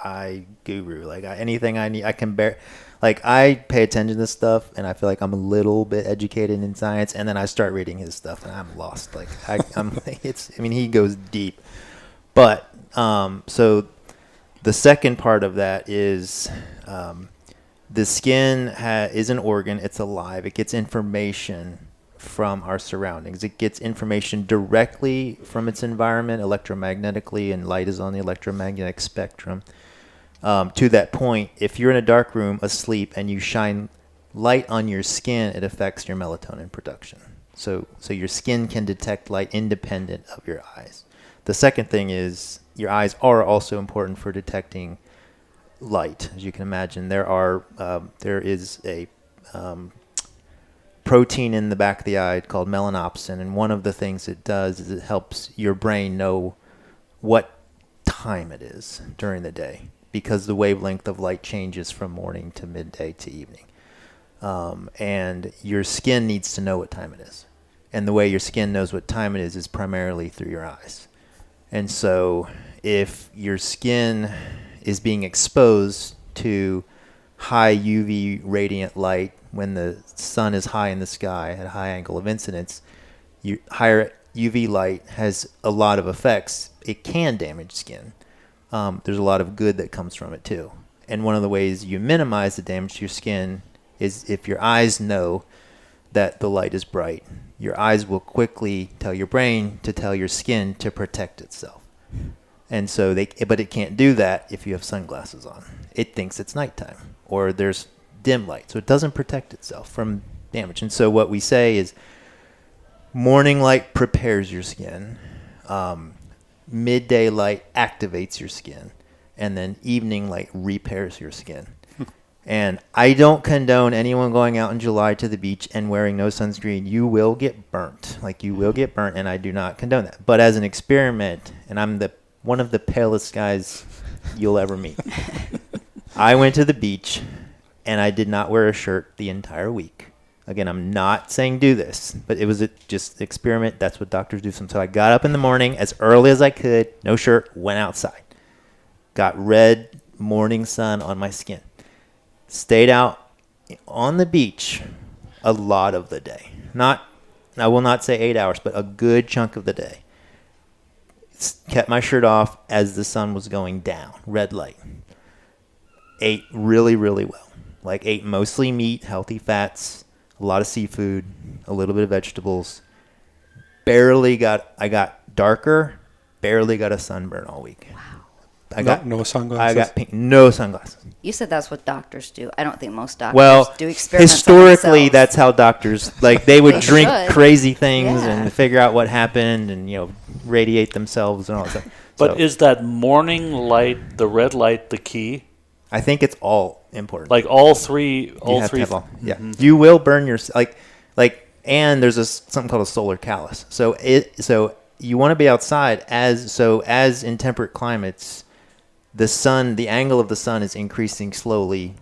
S3: eye guru. Like anything I need, I can bear. Like I pay attention to this stuff, and I feel like I'm a little bit educated in science, and then I start reading his stuff, and I'm lost. Like he goes deep. But so the second part of that is the skin is an organ. It's alive. It gets information from our surroundings. It gets information directly from its environment electromagnetically, and light is on the electromagnetic spectrum. To that point, if you're in a dark room asleep and you shine light on your skin, it affects your melatonin production. So your skin can detect light independent of your eyes. The second thing is your eyes are also important for detecting light. As you can imagine, there is a protein in the back of the eye called melanopsin, and one of the things it does is it helps your brain know what time it is during the day, because the wavelength of light changes from morning to midday to evening. And your skin needs to know what time it is. And the way your skin knows what time it is primarily through your eyes. And so if your skin is being exposed to high UV radiant light when the sun is high in the sky at a high angle of incidence, higher UV light has a lot of effects. It can damage skin. There's a lot of good that comes from it too. And one of the ways you minimize the damage to your skin is if your eyes know that the light is bright, your eyes will quickly tell your brain to tell your skin to protect itself. And so but it can't do that if you have sunglasses on. It thinks it's nighttime or there's dim light. So it doesn't protect itself from damage. And so what we say is morning light prepares your skin. Midday light activates your skin, and then evening light repairs your skin. And I don't condone anyone going out in July to the beach and wearing no sunscreen. You will get burnt. You will get burnt, and I do not condone that. But as an experiment, and I'm one of the palest guys you'll ever meet, I went to the beach, and I did not wear a shirt the entire week. Again, I'm not saying do this, but it was just experiment. That's what doctors do. So I got up in the morning as early as I could, no shirt, went outside. Got red morning sun on my skin. Stayed out on the beach a lot of the day. I will not say 8 hours, but a good chunk of the day. Kept my shirt off as the sun was going down, red light. Ate really, really well. Ate mostly meat, healthy fats, a lot of seafood, a little bit of vegetables. I got darker, barely got a sunburn all week.
S4: Wow.
S1: No sunglasses?
S3: No sunglasses.
S4: You said that's what doctors do. I don't think most doctors do experiments
S3: historically,
S4: on
S3: that's how doctors, they would drink
S4: should.
S3: crazy things
S4: Yeah.
S3: and figure out what happened and, radiate themselves and all that stuff.
S2: But is that morning light, the red light, the key?
S3: I think it's all important.
S2: All three.
S3: You have to have all. Yeah. Mm-hmm. You will burn your, and there's something called a solar callus. So you want to be outside as in temperate climates, the angle of the sun is increasing slowly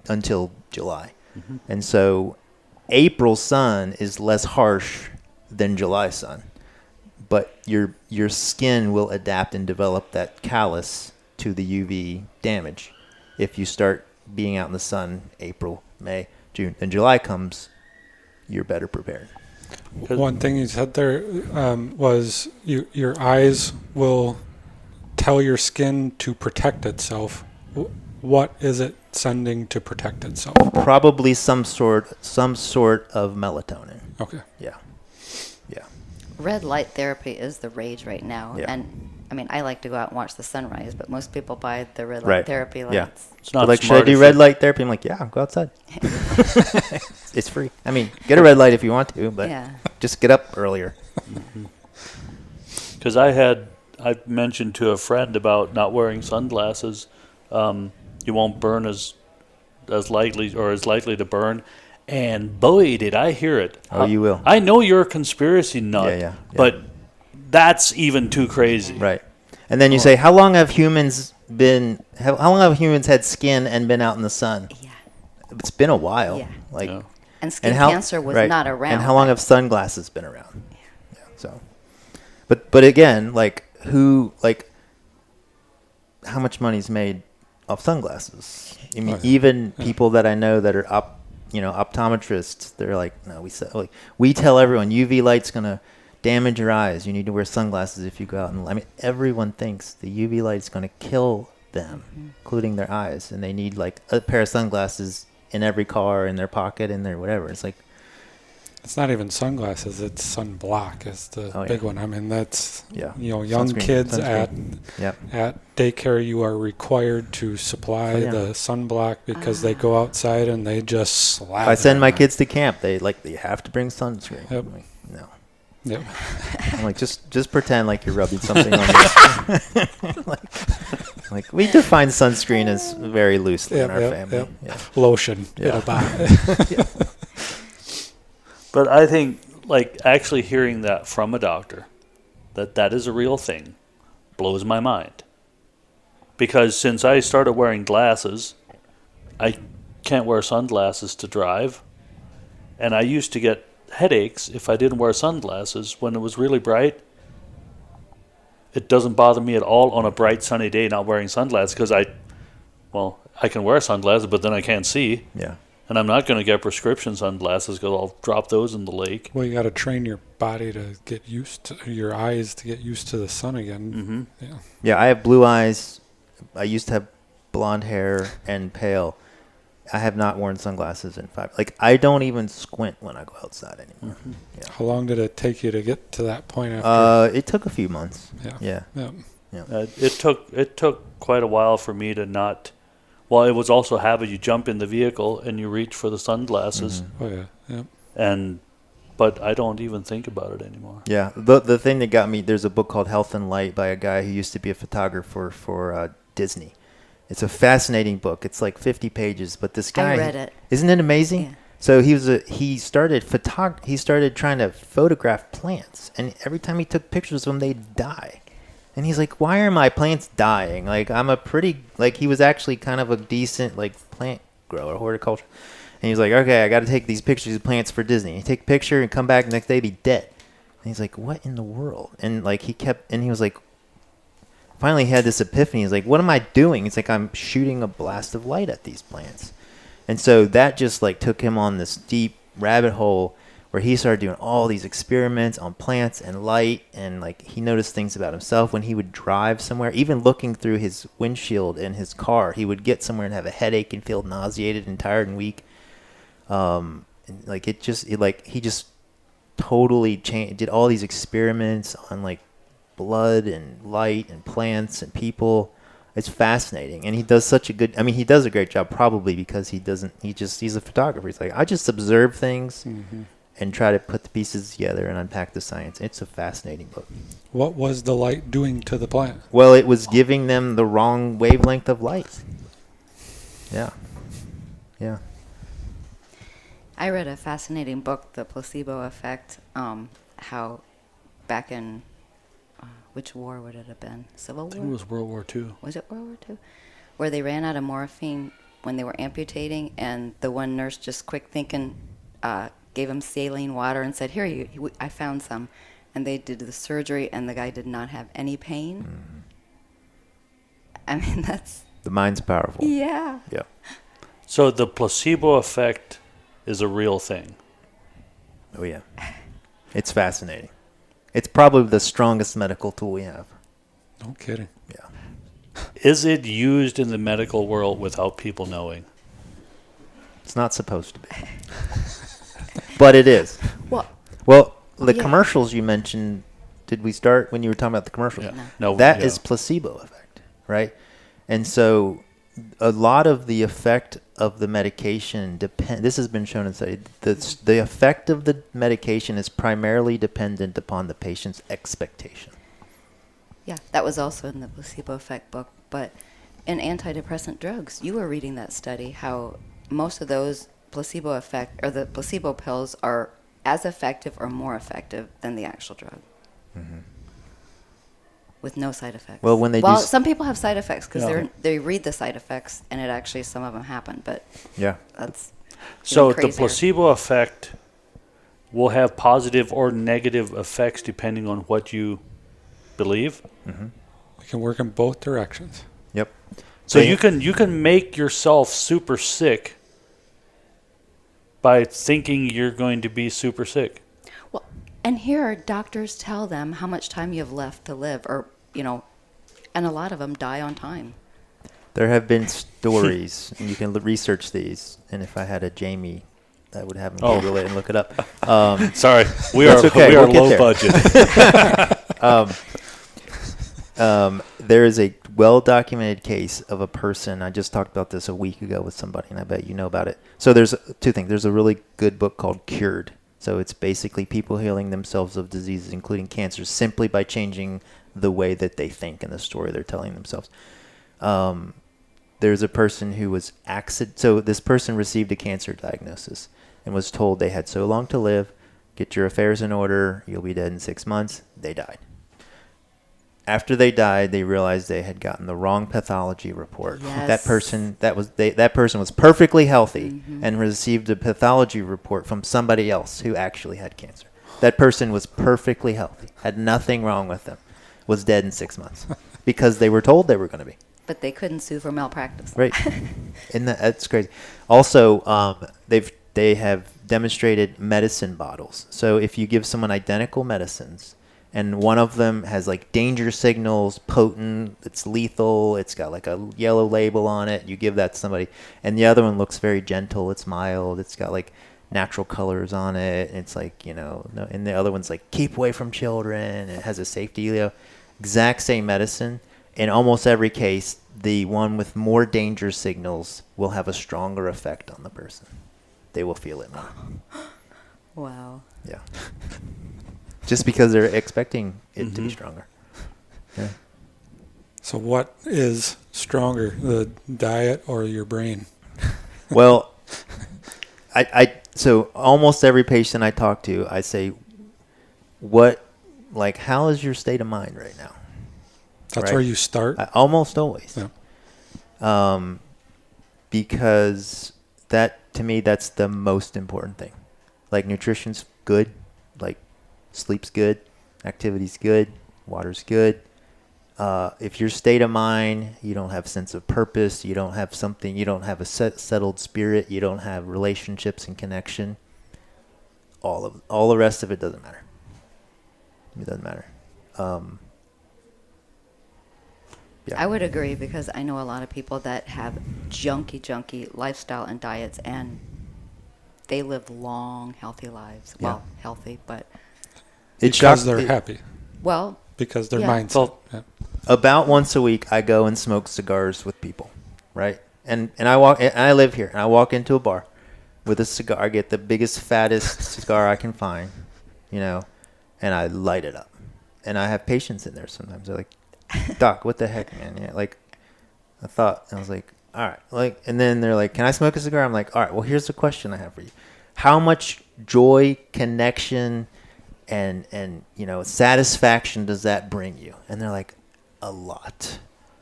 S3: until July. Mm-hmm. And so April sun is less harsh than July sun. But your skin will adapt and develop that callus to the UV damage. If you start being out in the sun April, May, June, and July comes, you're better prepared.
S1: One thing you said there was your eyes will tell your skin to protect itself. What is it sending to protect itself?
S3: Probably some sort of melatonin.
S1: Okay.
S3: Yeah.
S4: Red light therapy is the rage right now.
S3: Yeah.
S4: And I like to go out and watch the sunrise, but most people buy the red light therapy lights.
S3: Yeah.
S2: It's not
S3: should I do red light therapy? I'm like, yeah, go outside. It's free. Get a red light if you want to, but just get up earlier.
S2: Because I mentioned to a friend about not wearing sunglasses. You won't burn as likely or as likely to burn. And boy, did I hear it.
S3: Oh, you will.
S2: I know you're a conspiracy nut,
S3: Yeah.
S2: but That's even too crazy.
S3: Right. And then you say, how long have humans had skin and been out in the sun?
S4: Yeah.
S3: It's been a while.
S4: Yeah.
S3: Like,
S2: Yeah.
S4: And skin cancer was not around.
S3: And how long have sunglasses been around? Yeah. So, but again, like how much money's made off sunglasses? I mean, even people that I know that are optometrists, they're like, no, we tell everyone UV light's gonna damage your eyes. You need to wear sunglasses if you go out. And I mean, everyone thinks the UV light is going to kill them, including their eyes, and they need like a pair of sunglasses in every car, in their pocket, in their whatever. It's like,
S1: it's not even sunglasses; it's sunblock. Is the big one. I mean, that's young
S3: Sunscreen.
S1: kids
S3: Sunscreen.
S1: at daycare. You are required to supply the sunblock because they go outside and they just slap.
S3: If I send my kids to camp, they have to bring sunscreen.
S1: Yep.
S3: I'm like, no.
S1: Yep.
S3: I'm like, just pretend like you're rubbing something on this. like we define sunscreen as very loosely in our family.
S1: Yep.
S3: Yeah.
S1: Lotion.
S3: Yeah.
S2: But I think, like, actually hearing that from a doctor, that is a real thing, blows my mind. Because since I started wearing glasses, I can't wear sunglasses to drive. And I used to get headaches if I didn't wear sunglasses when it was really bright. It doesn't bother me at all on a bright sunny day not wearing sunglasses because I can wear sunglasses, but then I can't see.
S3: Yeah.
S2: And I'm not going to get prescription sunglasses because I'll drop those in the lake.
S1: Well, you got to train your body to get used to your eyes to get used to the sun again.
S2: Mm-hmm.
S1: Yeah.
S3: Yeah, I have blue eyes. I used to have blonde hair and pale. I have not worn sunglasses in 5. Like, I don't even squint when I go outside anymore.
S2: Mm-hmm.
S3: Yeah.
S1: How long did it take you to get to that point after?
S3: It took a few months.
S1: Yeah.
S2: It took quite a while for me to not. Well, it was also habit. You jump in the vehicle and you reach for the sunglasses,
S1: Oh yeah.
S2: But I don't even think about it anymore.
S3: Yeah. The thing that got me, there's a book called Health and Light by a guy who used to be a photographer for Disney. It's a fascinating book. It's like 50 pages, but this guy,
S4: I read it.
S3: Isn't it amazing?
S4: Yeah.
S3: So he started trying to photograph plants, and every time he took pictures of them, they'd die. And he's like, why are my plants dying? Like, he was actually kind of a decent, like, plant grower, horticulture. And he's like, okay, I got to take these pictures of plants for Disney. He take a picture and come back the next day, be dead. And he's like, what in the world? And, like, he was like, finally he had this epiphany. He's like, what am I doing? It's like, I'm shooting a blast of light at these plants. And so that just, like, took him on this deep rabbit hole where he started doing all these experiments on plants and light, and like he noticed things about himself when he would drive somewhere, even looking through his windshield in his car, he would get somewhere and have a headache and feel nauseated and tired and weak. He just totally changed, did all these experiments on like blood and light and plants and people. It's fascinating, and he does he does a great job, probably because he's a photographer. He's like, I just observe things. Mm-hmm. And try to put the pieces together and unpack the science. It's a fascinating book.
S1: What was the light doing to the plant?
S3: Well, it was giving them the wrong wavelength of light. Yeah. Yeah.
S4: I read a fascinating book, The Placebo Effect, how back in, which war would it have been? Civil War?
S2: I think it was World War II.
S4: Was it World War II? Where they ran out of morphine when they were amputating, and the one nurse, just quick thinking, gave him saline water and said, here, I found some. And they did the surgery, and the guy did not have any pain. Mm-hmm. I mean, that's...
S3: The mind's powerful.
S4: Yeah.
S3: Yeah.
S2: So the placebo effect is a real thing.
S3: Oh, yeah. It's fascinating. It's probably the strongest medical tool we have.
S1: No kidding.
S3: Yeah.
S2: Is it used in the medical world without people knowing?
S3: It's not supposed to be. But it is. Well, the commercials you mentioned, did we start when you were talking about the commercials?
S2: Yeah. No.
S3: That is placebo effect, right? And so a lot of the effect of the medication this has been shown in study. The effect of the medication is primarily dependent upon the patient's expectation.
S4: Yeah, that was also in the placebo effect book. But in antidepressant drugs, you were reading that study, how most of those placebo effect or the placebo pills are as effective or more effective than the actual drug.
S3: Mm-hmm.
S4: with no side effects.
S3: Well, when they
S4: some people have side effects because they read the side effects, and it actually, some of them happen, but that's
S2: So
S4: even
S2: the
S4: crazier.
S2: placebo effect will have positive or negative effects depending on what you believe.
S1: It can work in both directions.
S3: Yep.
S2: So you can make yourself super sick by thinking you're going to be super sick.
S4: Well, and here doctors tell them how much time you have left to live, or and a lot of them die on time.
S3: There have been stories, and you can research these. And if I had a Jamie, I would have him Google it and look it up.
S2: Sorry, we
S3: That's
S2: are
S3: okay,
S2: we are
S3: we'll get
S2: low
S3: there.
S2: budget.
S3: There is a well-documented case of a person. I just talked about this a week ago with somebody, and I bet you know about it. So there's two things. There's a really good book called Cured. So it's basically people healing themselves of diseases, including cancer, simply by changing the way that they think and the story they're telling themselves. There's a person who was so this person received a cancer diagnosis and was told they had so long to live, get your affairs in order, you'll be dead in 6 months. They died. After they died, they realized they had gotten the wrong pathology report.
S4: Yes.
S3: That person was perfectly healthy and received a pathology report from somebody else who actually had cancer. That person was perfectly healthy, had nothing wrong with them, was dead in 6 months because they were told they were going to be.
S4: But they couldn't sue for malpractice.
S3: Right. And that's crazy. Also, they have demonstrated medicine bottles. So if you give someone identical medicines, and one of them has like danger signals, potent, it's lethal, it's got like a yellow label on it, you give that to somebody, and the other one looks very gentle, it's mild, it's got like natural colors on it, and it's like, and the other one's like, keep away from children, and it has a safety, exact same medicine. In almost every case, the one with more danger signals will have a stronger effect on the person. They will feel it more.
S4: Wow.
S3: Yeah. Just because they're expecting it to be stronger. Yeah.
S1: So what is stronger, the diet or your brain?
S3: Well, so almost every patient I talk to, I say, how is your state of mind right now?
S1: That's
S3: right?
S1: where you start?
S3: Almost always.
S1: Yeah.
S3: Because that, to me, that's the most important thing. Like nutrition's good, like sleep's good, activity's good, water's good. If your state of mind, you don't have sense of purpose, you don't have something, you don't have a settled spirit, you don't have relationships and connection, all the rest of it doesn't matter. It doesn't matter. Yeah.
S4: I would agree, because I know a lot of people that have junky lifestyle and diets, and they live long, healthy lives.
S3: Yeah.
S4: Well, healthy, but
S1: Because they're happy.
S4: well,
S1: Because their
S4: yeah.
S1: mindset. Yeah.
S3: About once a week, I go and smoke cigars with people, right? And I live here, and I walk into a bar with a cigar. I get the biggest, fattest cigar I can find, and I light it up. And I have patients in there sometimes. They're like, Doc, what the heck, man? Yeah, like, I was like, all right. And then they're like, can I smoke a cigar? I'm like, all right, well, here's the question I have for you. How much joy, connection, and satisfaction does that bring you? And they're like, a lot.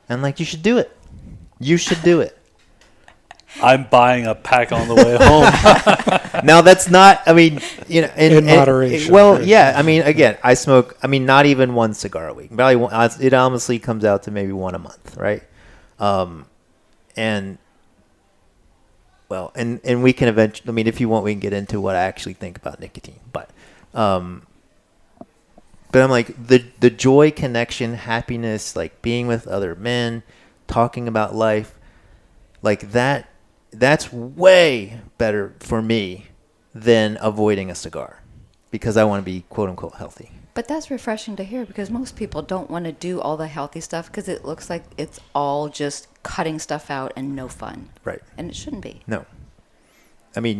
S3: And I'm like, you should do it. You should do it.
S2: I'm buying a pack on the way home.
S3: Now that's not, in
S1: moderation.
S3: Well, yeah, again, I smoke, not even one cigar a week. It honestly comes out to maybe one a month, right? And we can eventually, if you want, we can get into what I actually think about nicotine. But I'm like, the joy, connection, happiness, like being with other men, talking about life, like that's way better for me than avoiding a cigar, because I want to be quote unquote healthy.
S4: But that's refreshing to hear, because most people don't want to do all the healthy stuff because it looks like it's all just cutting stuff out and no fun.
S3: Right.
S4: And it shouldn't be.
S3: No. Like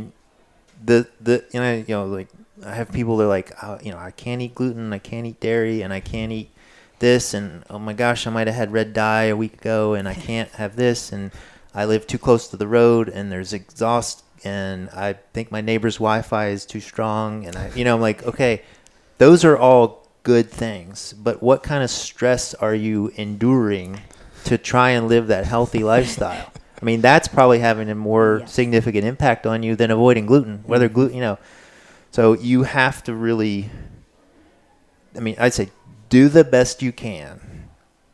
S3: I have people that are like, I can't eat gluten, I can't eat dairy, and I can't eat this, and oh my gosh, I might have had red dye a week ago, and I can't have this, and I live too close to the road, and there's exhaust, and I think my neighbor's Wi-Fi is too strong, and I'm like, okay, those are all good things, but what kind of stress are you enduring to try and live that healthy lifestyle? I mean, that's probably having a more significant impact on you than avoiding gluten, whether gluten, So you have to really, I'd say do the best you can.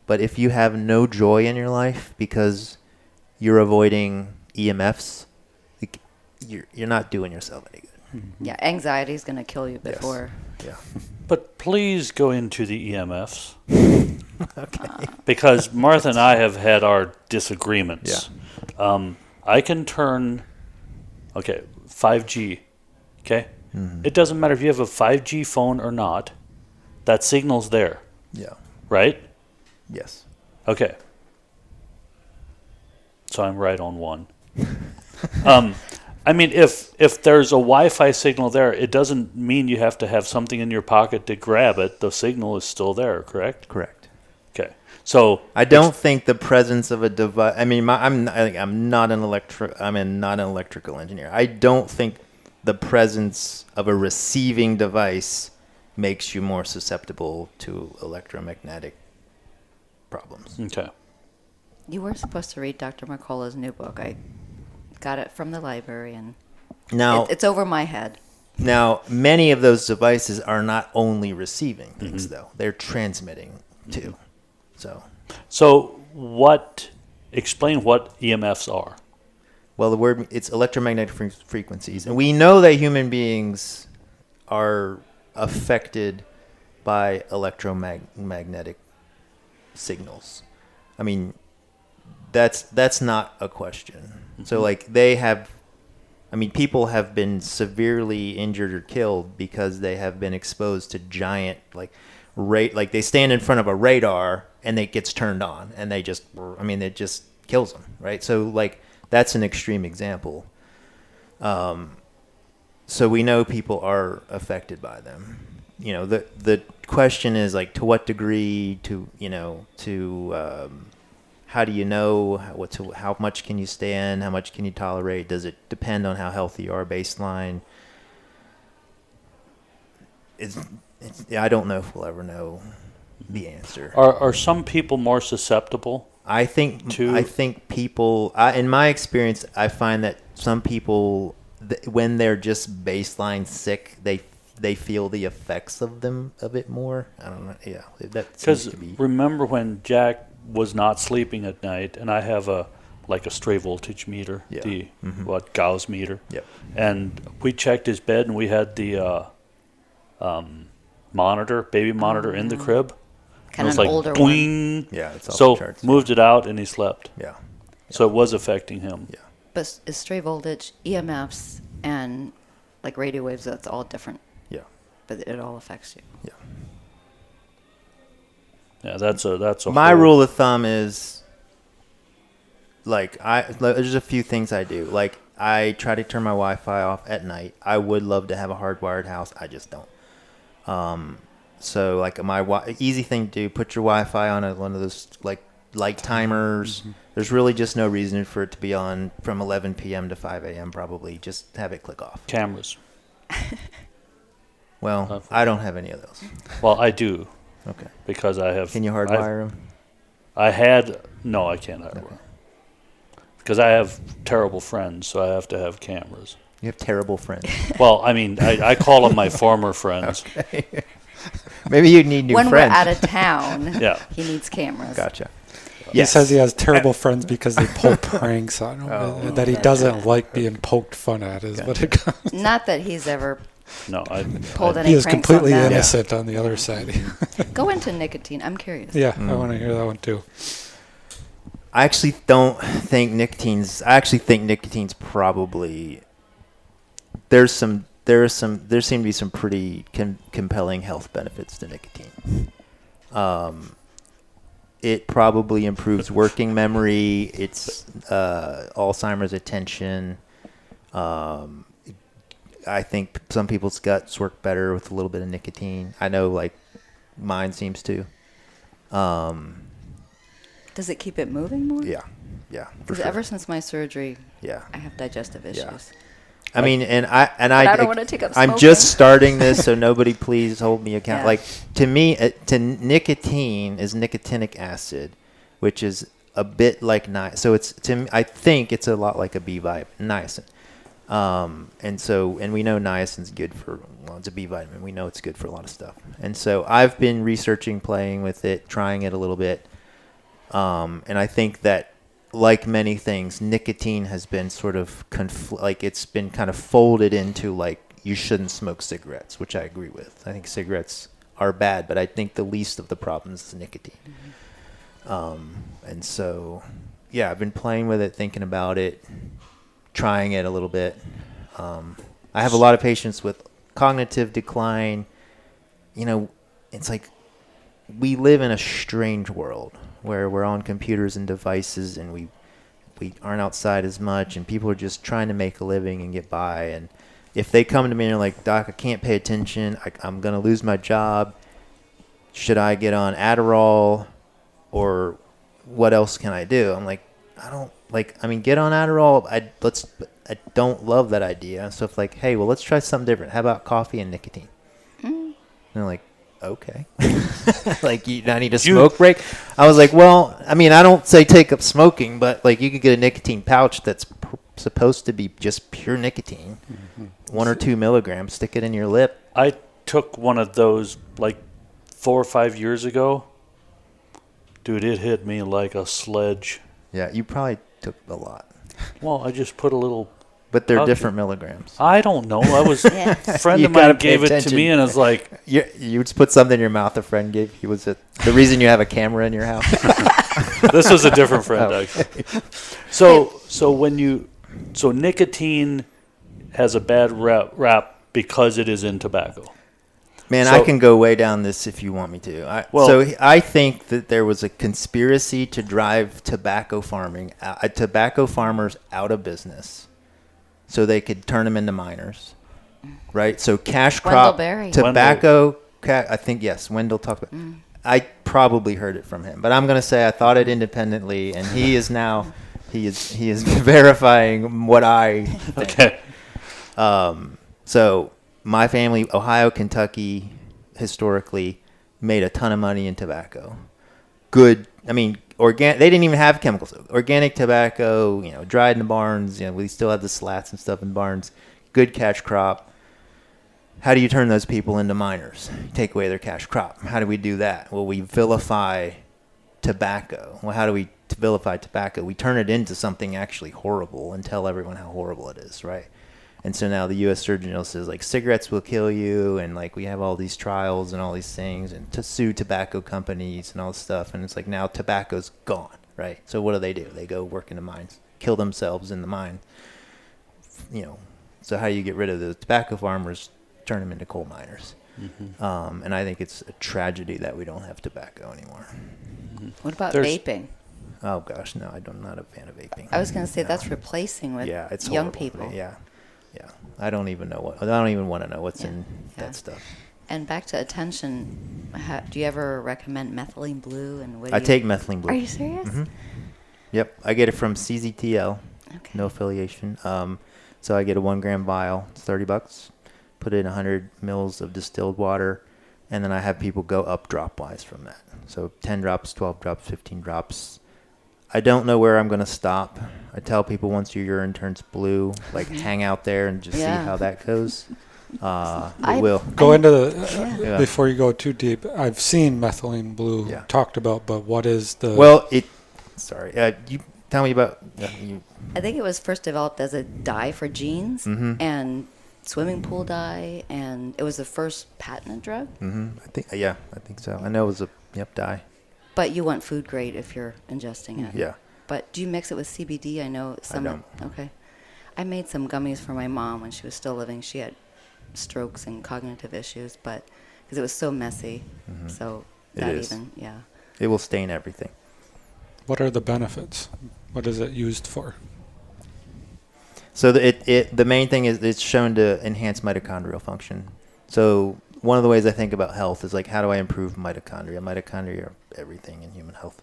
S3: But if you have no joy in your life because you're avoiding EMFs, you're not doing yourself any good.
S4: Yeah, anxiety is going to kill you before.
S3: Yes. Yeah.
S2: But please go into the EMFs. Okay. Because Martha and I have had our disagreements. Yeah. I can turn, 5G, okay? Mm-hmm. It doesn't matter if you have a 5G phone or not. That signal's there.
S3: Yeah.
S2: Right?
S3: Yes.
S2: Okay. So I'm right on one. If there's a Wi-Fi signal there, it doesn't mean you have to have something in your pocket to grab it. The signal is still there, correct?
S3: Correct.
S2: Okay. So
S3: I don't think the presence of a device. I'm not an electrical engineer. I don't think the presence of a receiving device makes you more susceptible to electromagnetic problems.
S2: Okay.
S4: You were supposed to read Dr. McCullough's new book. I got it from the library, and
S3: now
S4: it's over my head.
S3: Now, many of those devices are not only receiving things, though. They're transmitting, too.
S2: So explain what EMFs are.
S3: Well, it's electromagnetic frequencies. And we know that human beings are affected by electromagnetic signals. That's not a question. Mm-hmm. So people have been severely injured or killed because they have been exposed to giant, they stand in front of a radar and it gets turned on and it just kills them, right? So that's an extreme example. So we know people are affected by them. The question is to what degree, how do you know how much can you stand, how much can you tolerate? Does it depend on how healthy you are baseline? I don't know if we'll ever know the answer.
S2: Are some people more susceptible?
S3: I think people, in my experience, I find that some people, when they're just baseline sick, they feel the effects of it more. I don't know. Yeah, that seems to be.
S2: Because remember when Jack was not sleeping at night, and I have a stray voltage meter, Gauss meter.
S3: Yep.
S2: And we checked his bed, and we had the baby monitor in the crib.
S4: Kind of an older
S2: boing.
S4: one.
S3: Yeah, it's off
S2: so
S3: the charts.
S2: Moved it out, and he slept.
S3: Yeah.
S2: So it was affecting him.
S3: Yeah.
S4: But is stray voltage, EMFs, and radio waves, that's all different.
S3: Yeah.
S4: But it all affects you.
S3: Yeah.
S2: Yeah, that's a.
S3: My rule of thumb is, there's a few things I do. I try to turn my Wi-Fi off at night. I would love to have a hardwired house. I just don't. So my easy thing to do, put your Wi-Fi on one of those light timers. Mm-hmm. There's really just no reason for it to be on from 11 p.m. to 5 a.m. probably. Just have it click off.
S2: Cameras.
S3: Well, I don't have any of those.
S2: Well, I do.
S3: Okay.
S2: Because I have.
S3: Can you hardwire them?
S2: I can't hardwire. Okay. Because I have terrible friends, so I have to have cameras.
S3: You have terrible friends.
S2: Well, I call them my former friends.
S3: Okay. Maybe you need new
S4: friends.
S3: When
S4: we're out of town,
S2: yeah.
S4: He needs cameras.
S3: Gotcha.
S1: He says he has terrible friends because they pull pranks on him. That he doesn't like being poked fun at is what it comes.
S4: Not that he's ever
S1: pulled any pranks. He is completely innocent on the other side.
S4: Go into nicotine. I'm curious.
S1: Yeah, I want to hear that one too.
S3: I actually think nicotine's probably. There seem to be some pretty compelling health benefits to nicotine. It probably improves working memory. It's Alzheimer's attention. I think some people's guts work better with a little bit of nicotine. I know, mine seems to.
S4: Does it keep it moving more?
S3: Yeah.
S4: Because ever since my surgery,
S3: I
S4: have digestive issues.
S3: Yeah. I mean,
S4: I don't want to take up
S3: I'm
S4: smoking.
S3: just starting this, so nobody please hold me account.
S4: Yeah.
S3: Like, to me, nicotine is nicotinic acid, which is a bit like niacin. So I think it's a lot like a B vitamin, niacin. And we know niacin's good for, well, it's a B vitamin. We know it's good for a lot of stuff. And so I've been researching, playing with it, trying it a little bit. And I think that, like many things, nicotine has been sort of it's been kind of folded into like you shouldn't smoke cigarettes, which I agree with. I think cigarettes are bad, but I think the least of the problems is nicotine. And so, yeah, I've been playing with it, thinking about it, trying it a little bit. I have a lot of patients with cognitive decline. You know, it's like we live in a strange world where we're on computers and devices, and we aren't outside as much, and people are just trying to make a living and get by. And if they come to me and are like, "Doc, I can't pay attention. I'm going to lose my job. Should I get on Adderall, or what else can I do?" I'm like, get on Adderall. I don't love that idea. So if hey, well, let's try something different. How about coffee and nicotine? And they're like, okay. I need a smoke break. I was like, well, I mean, I don't say take up smoking, but you could get a nicotine pouch that's supposed to be just pure nicotine, 1 or 2 milligrams, stick it in your lip.
S2: I took one of those 4 or 5 years ago. Dude, it hit me like a sledge.
S3: Yeah, you probably took a lot.
S2: Well, I just put a little...
S3: But they're different milligrams.
S2: I don't know. A friend of mine gave it to me, and I was like...
S3: You just put something in your mouth a friend gave you. Was it the reason you have a camera in your house?
S2: This was a different friend, actually. So nicotine has a bad rap because it is in tobacco.
S3: Man, I can go way down this if you want me to. So I think that there was a conspiracy to drive tobacco farmers out of business so they could turn them into miners, right? So cash crop, tobacco, I think, yes, Wendell talked about it. I probably heard it from him, but I'm going to say I thought it independently, and he is now, he is verifying what I think.
S2: Okay.
S3: So my family, Ohio, Kentucky, historically made a ton of money in tobacco. Good, I mean, organic. They didn't even have chemicals. Organic tobacco, dried in the barns. We still have the slats and stuff in barns. Good cash crop. How do you turn those people into miners? Take away their cash crop. How do we do that? Well, we vilify tobacco. Well, how do we vilify tobacco? We turn it into something actually horrible and tell everyone how horrible it is, right? And so now the U.S. Surgeon General says, cigarettes will kill you, and, we have all these trials and all these things, and to sue tobacco companies and all this stuff. And it's now tobacco's gone, right? So what do? They go work in the mines, kill themselves in the mine. So how do you get rid of the tobacco farmers? Turn them into coal miners. Mm-hmm. And I think it's a tragedy that we don't have tobacco anymore.
S4: Mm-hmm. What about vaping?
S3: Oh, gosh, no, I'm not a fan of vaping.
S4: I was going to say that's replacing with
S3: it's
S4: young
S3: horrible.
S4: people.
S3: Yeah. I don't even want to know what's in that stuff.
S4: And back to attention, do you ever recommend methylene blue? And
S3: I take methylene blue.
S4: Are you serious?
S3: Mm-hmm. Yep, I get it from CZTL. Okay. No affiliation. So I get a 1 gram vial. It's $30. Put it in 100 mils of distilled water, and then I have people go up drop-wise from that. So 10 drops, 12 drops, 15 drops. I don't know where I'm going to stop. I tell people once your urine turns blue, hang out there and just see how that goes. It will.
S1: Go into before you go too deep. I've seen methylene blue talked about, but what is the...
S3: Well, you tell me about...
S4: I think it was first developed as a dye for jeans and swimming pool dye, and it was the first patented drug.
S3: Mm-hmm. I think so. I know it was a dye.
S4: But you want food grade if you're ingesting it.
S3: Yeah.
S4: But do you mix it with CBD? I know some.
S3: I don't.
S4: Okay. I made some gummies for my mom when she was still living. She had strokes and cognitive issues, but because it was so messy. Mm-hmm. So
S3: it will stain everything.
S1: What are the benefits? What is it used for?
S3: So the main thing is it's shown to enhance mitochondrial function. So one of the ways I think about health is how do I improve mitochondria? Mitochondria are everything in human health.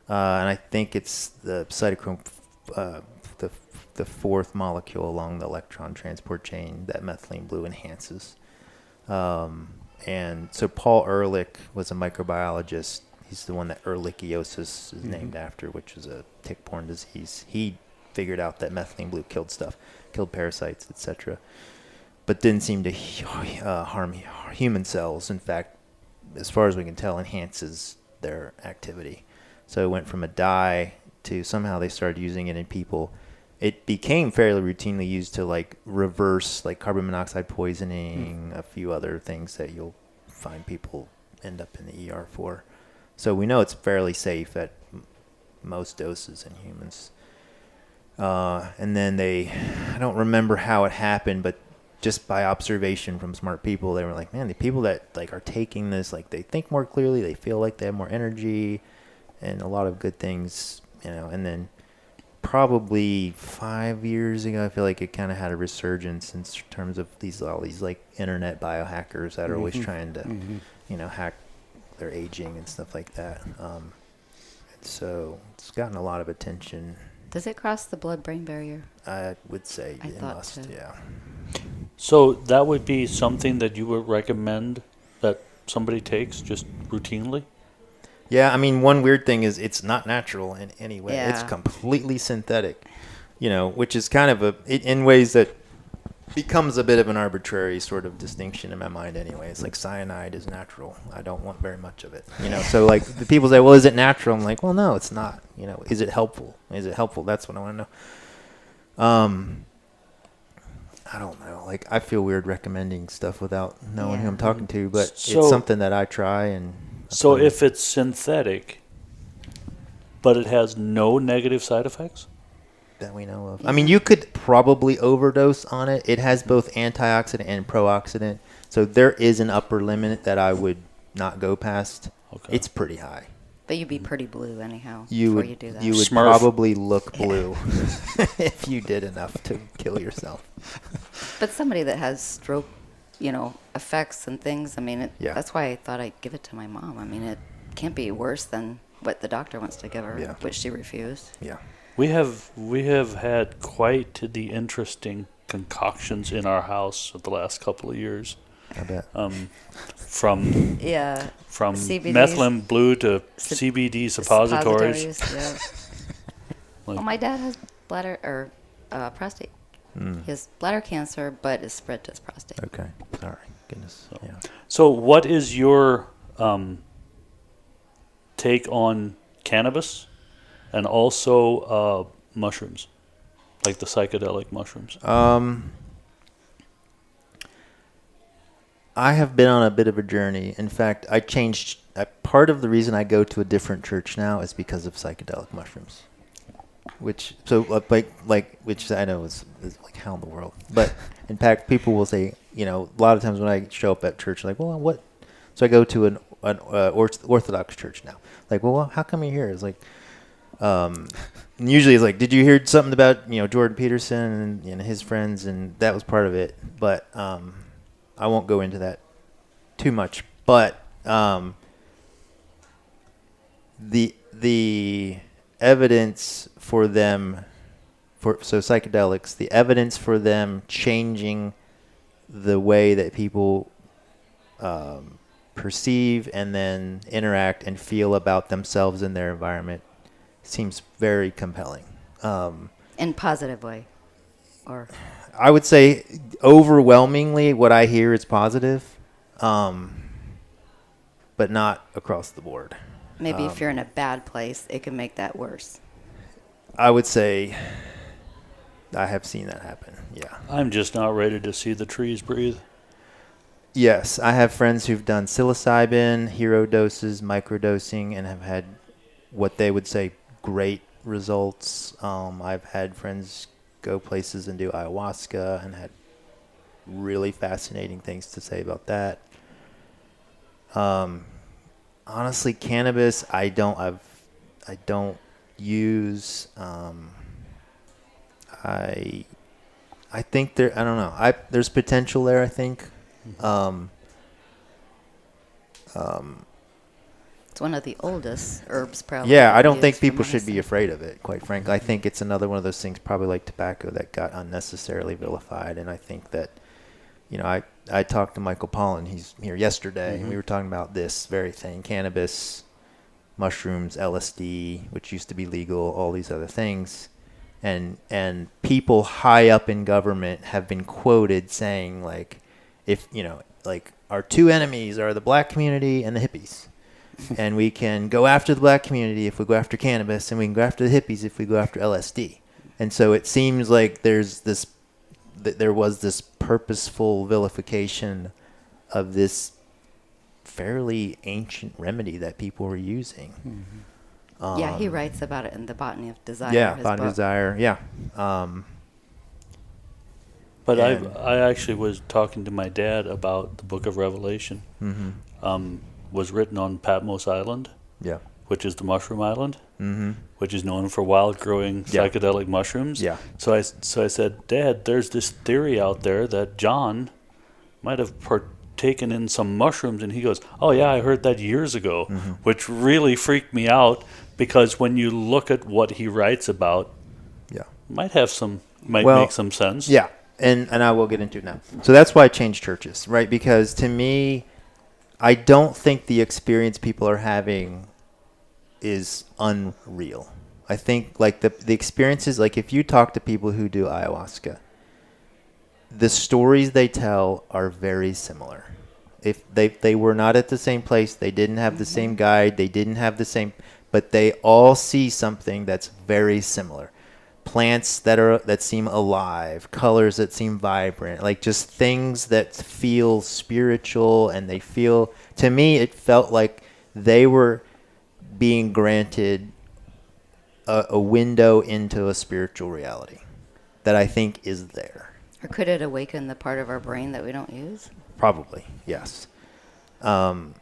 S3: And I think it's the cytochrome, the the fourth molecule along the electron transport chain that methylene blue enhances. And so Paul Ehrlich was a microbiologist. He's the one that Ehrlichiosis is named after, which is a tick-borne disease. He figured out that methylene blue killed parasites, etc., but didn't seem to harm human cells. In fact, as far as we can tell, enhances their activity. So it went from a dye to somehow they started using it in people. It became fairly routinely used to like reverse like carbon monoxide poisoning, a few other things that you'll find people end up in the ER for. So we know it's fairly safe at most doses in humans. And then I don't remember how it happened, but just by observation from smart people, they were like, man, the people that like are taking this, like they think more clearly, they feel like they have more energy and a lot of good things, and then probably 5 years ago, I feel like it kind of had a resurgence in terms of all these like internet biohackers that are always trying to, hack their aging and stuff like that. And so it's gotten a lot of attention.
S4: Does it cross the blood-brain barrier?
S3: I would say
S4: I
S3: it
S4: thought
S3: must,
S4: so.
S3: yeah.
S2: So that would be something that you would recommend that somebody takes just routinely?
S3: Yeah, I mean, one weird thing is it's not natural in any way.
S4: Yeah.
S3: It's completely synthetic, which is kind of in ways that becomes a bit of an arbitrary sort of distinction in my mind anyway. It's like cyanide is natural. I don't want very much of it, So like the people say, well, is it natural? I'm like, well, no, it's not. Is it helpful? Is it helpful? That's what I want to know. I don't know. Like I feel weird recommending stuff without knowing who I'm talking to, but it's something that I try and.
S2: So if it's synthetic, but it has no negative side effects?
S3: That we know of. I mean, you could probably overdose on it. It has both antioxidant and pro-oxidant. So there is an upper limit that I would not go past. Okay. It's pretty high.
S4: But you'd be pretty blue anyhow
S3: you
S4: before
S3: would,
S4: you do that.
S3: You would
S2: Smurf.
S3: probably look blue if you did enough to kill yourself.
S4: But somebody that has stroke, effects and things, I mean, that's why I thought I'd give it to my mom. I mean, it can't be worse than what the doctor wants to give her, which she refused.
S3: Yeah.
S2: We have had quite the interesting concoctions in our house for the last couple of years.
S3: I bet.
S2: From
S4: CBDs,
S2: methylene blue to CBD suppositories.
S4: Yeah. Well, my dad has bladder or prostate. He has bladder cancer, but it's spread to his prostate.
S3: Okay. Sorry. Goodness. Yeah.
S2: So what is your take on cannabis and also mushrooms, like the psychedelic mushrooms?
S3: I have been on a bit of a journey. In fact, I changed. Part of the reason I go to a different church now is because of psychedelic mushrooms. Which I know is like how in the world. But in fact, people will say, a lot of times when I show up at church, like, well, what? So I go to an Orthodox church now. Like, well, how come you're here? It's like, usually it's like, did you hear something about Jordan Peterson and his friends? And that was part of it. But I won't go into that too much. But the evidence for them, psychedelics, the evidence for them changing the way that people perceive and then interact and feel about themselves and their environment seems very compelling.
S4: In positive way, or
S3: I would say overwhelmingly what I hear is positive, but not across the board.
S4: Maybe if you're in a bad place, it can make that worse.
S3: I would say I have seen that happen, yeah.
S2: I'm just not ready to see the trees breathe.
S3: Yes, I have friends who've done psilocybin, hero doses, microdosing, and have had what they would say great results. I've had friends go places and do ayahuasca and had really fascinating things to say about that. Honestly, cannabis, I don't use. I think I don't know. There's potential there, I think.
S4: It's one of the oldest herbs, probably.
S3: Yeah, I don't think
S4: used for
S3: people should be
S4: medicine.
S3: afraid of it, quite frankly. I think it's another one of those things, probably like tobacco, that got unnecessarily vilified. And I think that, I talked to Michael Pollan, he's here yesterday, and we were talking about this very thing, cannabis, mushrooms, LSD, which used to be legal, all these other things. And people high up in government have been quoted saying, like, if, like, our two enemies are the black community and the hippies. And we can go after the black community if we go after cannabis, and we can go after the hippies if we go after LSD. And so it seems like there was this purposeful vilification of this fairly ancient remedy that people were using.
S4: Yeah, he writes about it in The Botany of Desire.
S3: Yeah,
S4: his
S3: Botany of
S4: book.
S3: Desire. Yeah.
S2: But
S3: And-
S2: I actually was talking to my dad about the Book of Revelation. Was written on Patmos Island,
S3: Yeah.
S2: which is the mushroom island, which is known for wild growing
S3: Yeah.
S2: psychedelic mushrooms.
S3: Yeah.
S2: So I said, Dad, there's this theory out there that John might have partaken in some mushrooms, and he goes, "Oh yeah, I heard that years ago," which really freaked me out because when you look at what he writes about,
S3: Yeah.
S2: might
S3: Well,
S2: make some sense.
S3: Yeah, and I will get into it now. So that's why I changed churches, right? Because to me, I don't think the experience people are having is unreal. I think like the experiences, like if you talk to people who do ayahuasca, the stories they tell are very similar. If they were not at the same place, they didn't have the same guide, they didn't have the same, but they all see something that's very similar. Plants that seem alive, colors that seem vibrant, like just things that feel spiritual, and they feel, to me, it felt like they were being granted a window into a spiritual reality that I think is there.
S4: Or could it awaken the part of our brain that we don't use?
S3: Probably, yes. And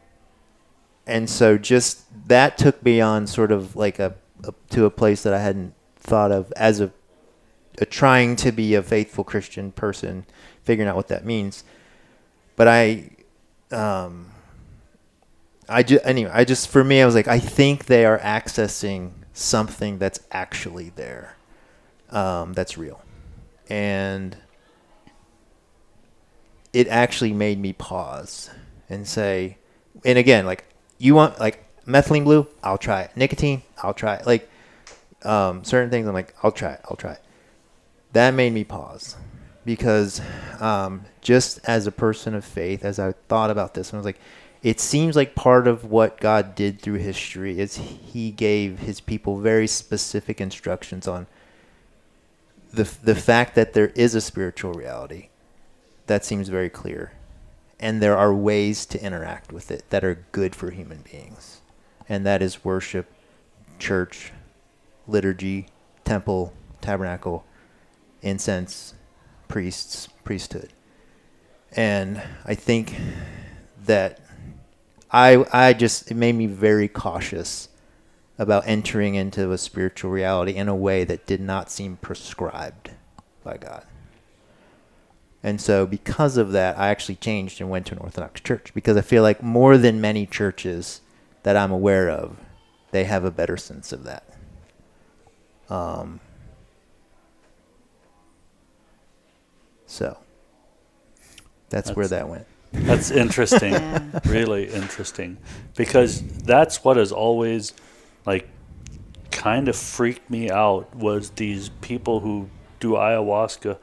S3: so just that took me on sort of like to a place that I hadn't thought of as a trying to be a faithful Christian person, figuring out what that means. But for me, I was like, I think they are accessing something that's actually there, that's real. And it actually made me pause and say, and again, like, you want, like, methylene blue? I'll try it. Nicotine? I'll try it. Like, certain things, I'm like, I'll try it. That made me pause because just as a person of faith, as I thought about this, I was like, it seems like part of what God did through history is he gave his people very specific instructions on the fact that there is a spiritual reality. That seems very clear. And there are ways to interact with it that are good for human beings. And that is worship, church, liturgy, temple, tabernacle, incense, priests, priesthood. And I think that it made me very cautious about entering into a spiritual reality in a way that did not seem prescribed by God. And so because of that, I actually changed and went to an Orthodox church because I feel like more than many churches that I'm aware of, they have a better sense of that. So that's where that went.
S2: That's interesting.
S4: Yeah.
S2: Really interesting. Because that's what has always, like, kind of freaked me out was these people who do ayahuasca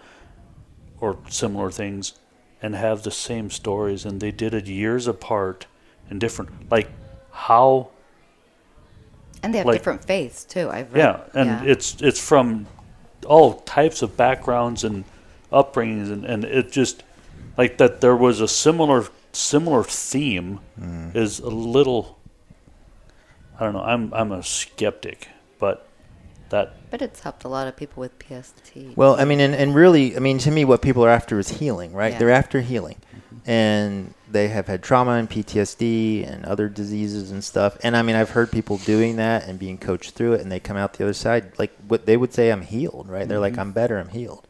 S2: or similar things and have the same stories, and they did it years apart and different. Like, how...
S4: And they have
S2: Like-
S4: different faiths, too. I've read.
S2: Yeah, and it's from all types of backgrounds and upbringings, and it just... Like, that there was a similar theme is a little... I don't know, I'm a skeptic, but that...
S4: But it's helped a lot of people with PST.
S3: Well, I mean, and really, I mean, to me, what people are after is healing, right?
S4: Yeah.
S3: They're after healing. And they have had trauma and PTSD and other diseases and stuff. And I mean, I've heard people doing that and being coached through it, and they come out the other side, like, what they would say, I'm healed, right? They're like, I'm better, I'm healed.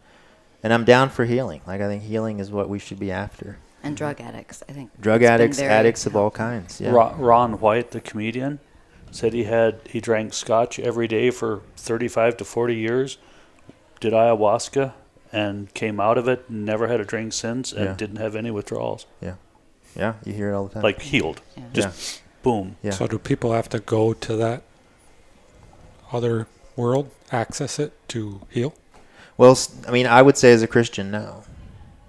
S3: And I'm down for healing. Like, I think healing is what we should be after.
S4: And drug addicts, I think.
S3: Drug
S4: it's been
S3: addicts,
S4: very
S3: addicts of all
S4: helpful.
S3: kinds. Yeah.
S2: Ron White, the comedian, said he drank scotch every day for 35 to 40 years, did ayahuasca, and came out of it, never had a drink since, and
S3: Yeah.
S2: didn't have any withdrawals.
S3: Yeah. Yeah, you hear it all the time.
S2: Like healed.
S4: Yeah.
S2: Just boom.
S3: Yeah.
S1: So do people have to go to that other world, access it to heal?
S3: Well, I mean, I would say as a Christian, no.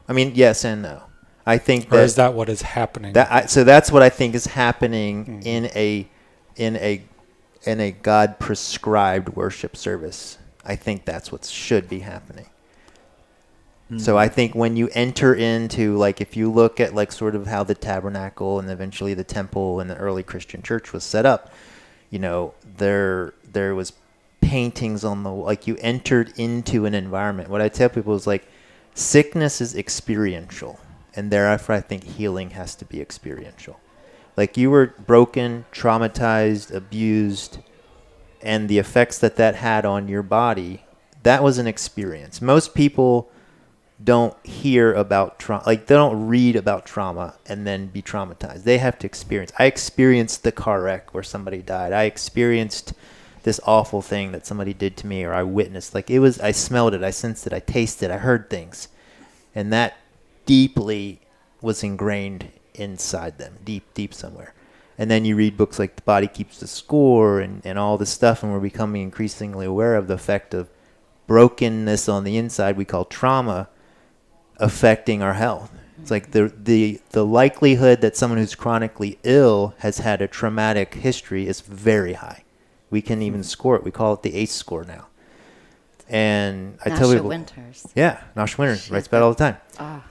S3: I mean, yes and no. I think
S1: Or
S3: that
S1: is that what is happening?
S3: so that's what I think is happening in a God prescribed worship service. I think that's what should be happening. So I think when you enter into, like, if you look at like sort of how the tabernacle and eventually the temple and the early Christian church was set up, you know, there was paintings on the, like, you entered into an environment. What I tell people is, like, sickness is experiential, and therefore I think healing has to be experiential. Like, you were broken, traumatized, abused, and the effects that had on your body, that was an experience. Most people don't hear about trauma, like, they don't read about trauma and then be traumatized. They have to experience. I experienced the car wreck where somebody died. I experienced this awful thing that somebody did to me, or I witnessed. Like, it was, I smelled it, I sensed it, I tasted, I heard things. And that deeply was ingrained inside them, deep somewhere. And then you read books like The Body Keeps the Score and all this stuff, and we're becoming increasingly aware of the effect of brokenness on the inside, we call trauma, affecting our health. It's like the likelihood that someone who's chronically ill has had a traumatic history is very high. We can even score it. We call it the ACE score now. And I tell
S4: Nasha
S3: people,
S4: Winters.
S3: yeah, Nasha Winters writes about it all the time.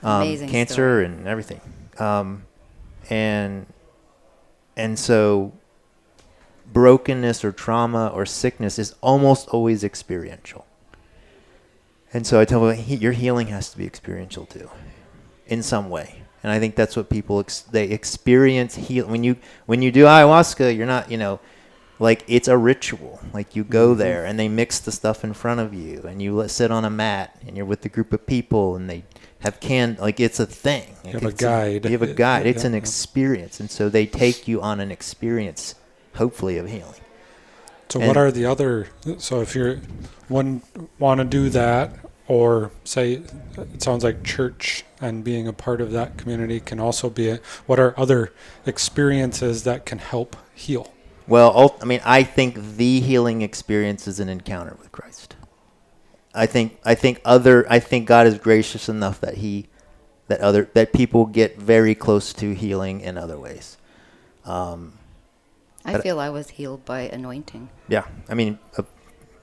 S4: Amazing
S3: Cancer
S4: story.
S3: and everything. And so brokenness or trauma or sickness is almost always experiential. And so I tell people, your healing has to be experiential too, in some way. And I think that's what people they experience heal when you do ayahuasca. You're not, like, it's a ritual. Like, you go there and they mix the stuff in front of you, and you sit on a mat, and you're with a group of people, and they have like, it's a thing.
S1: You have a guide.
S3: You have a guide. It's an
S1: Yeah.
S3: experience, and so they take you on an experience, hopefully, of healing.
S1: So
S3: And-
S1: what are the other, so if you're want to do that, or say, it sounds like church and being a part of that community can also be what are other experiences that can help heal?
S3: Well, I think the healing experience is an encounter with Christ. I think God is gracious enough that people get very close to healing in other ways.
S4: I feel I was healed by anointing.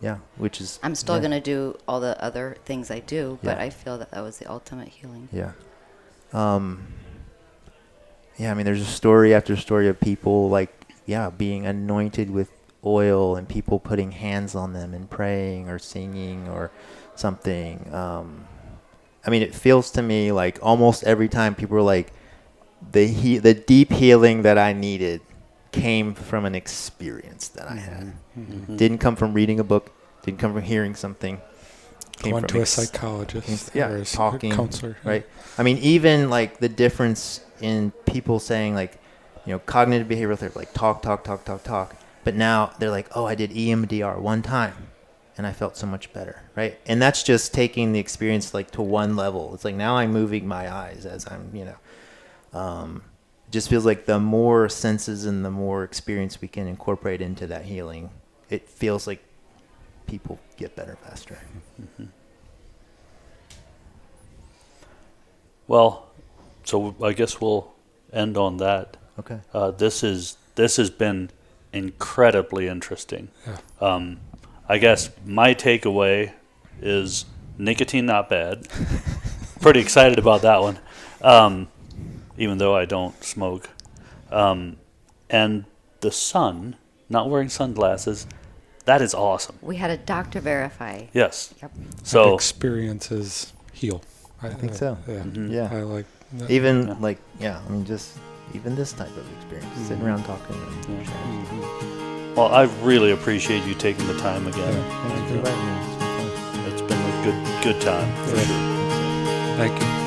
S3: Yeah, which is.
S4: I'm still
S3: yeah.
S4: going to do all the other things I do, but
S3: Yeah.
S4: I feel that was the ultimate healing.
S3: Yeah. There's a story after story of people, like, being anointed with oil and people putting hands on them and praying or singing or something. It feels to me like almost every time people are like, the deep healing that I needed came from an experience that I had.
S1: Mm-hmm.
S3: Didn't come from reading a book, didn't come from hearing something.
S1: Went to a psychologist or a
S3: talking,
S1: counselor.
S3: right? Even like the difference in people saying, like, cognitive behavioral therapy, like talk. But now they're like, oh, I did EMDR one time and I felt so much better, right? And that's just taking the experience, like, to one level. It's like, now I'm moving my eyes as I'm, it just feels like the more senses and the more experience we can incorporate into that healing, it feels like people get better faster.
S2: Mm-hmm. Well, so I guess we'll end on that.
S3: Okay.
S2: This has been incredibly interesting.
S1: Yeah.
S2: I guess my takeaway is nicotine not bad. Pretty excited about that one, even though I don't smoke. And the sun, not wearing sunglasses, that is awesome.
S4: We had a doctor verify.
S2: Yes.
S4: Yep.
S2: So
S1: Experiences heal.
S3: I think so.
S1: Yeah.
S2: Mhm.
S3: Yeah.
S1: I like that.
S3: Even
S2: Yeah.
S3: just even this type of experience, sitting around talking. And
S2: Yeah.
S3: sharing.
S2: Well, I really appreciate you taking the time again.
S3: Thanks for inviting me. It's been fun.
S2: It's been a good time for
S1: Yeah.
S2: sure.
S1: Thank you.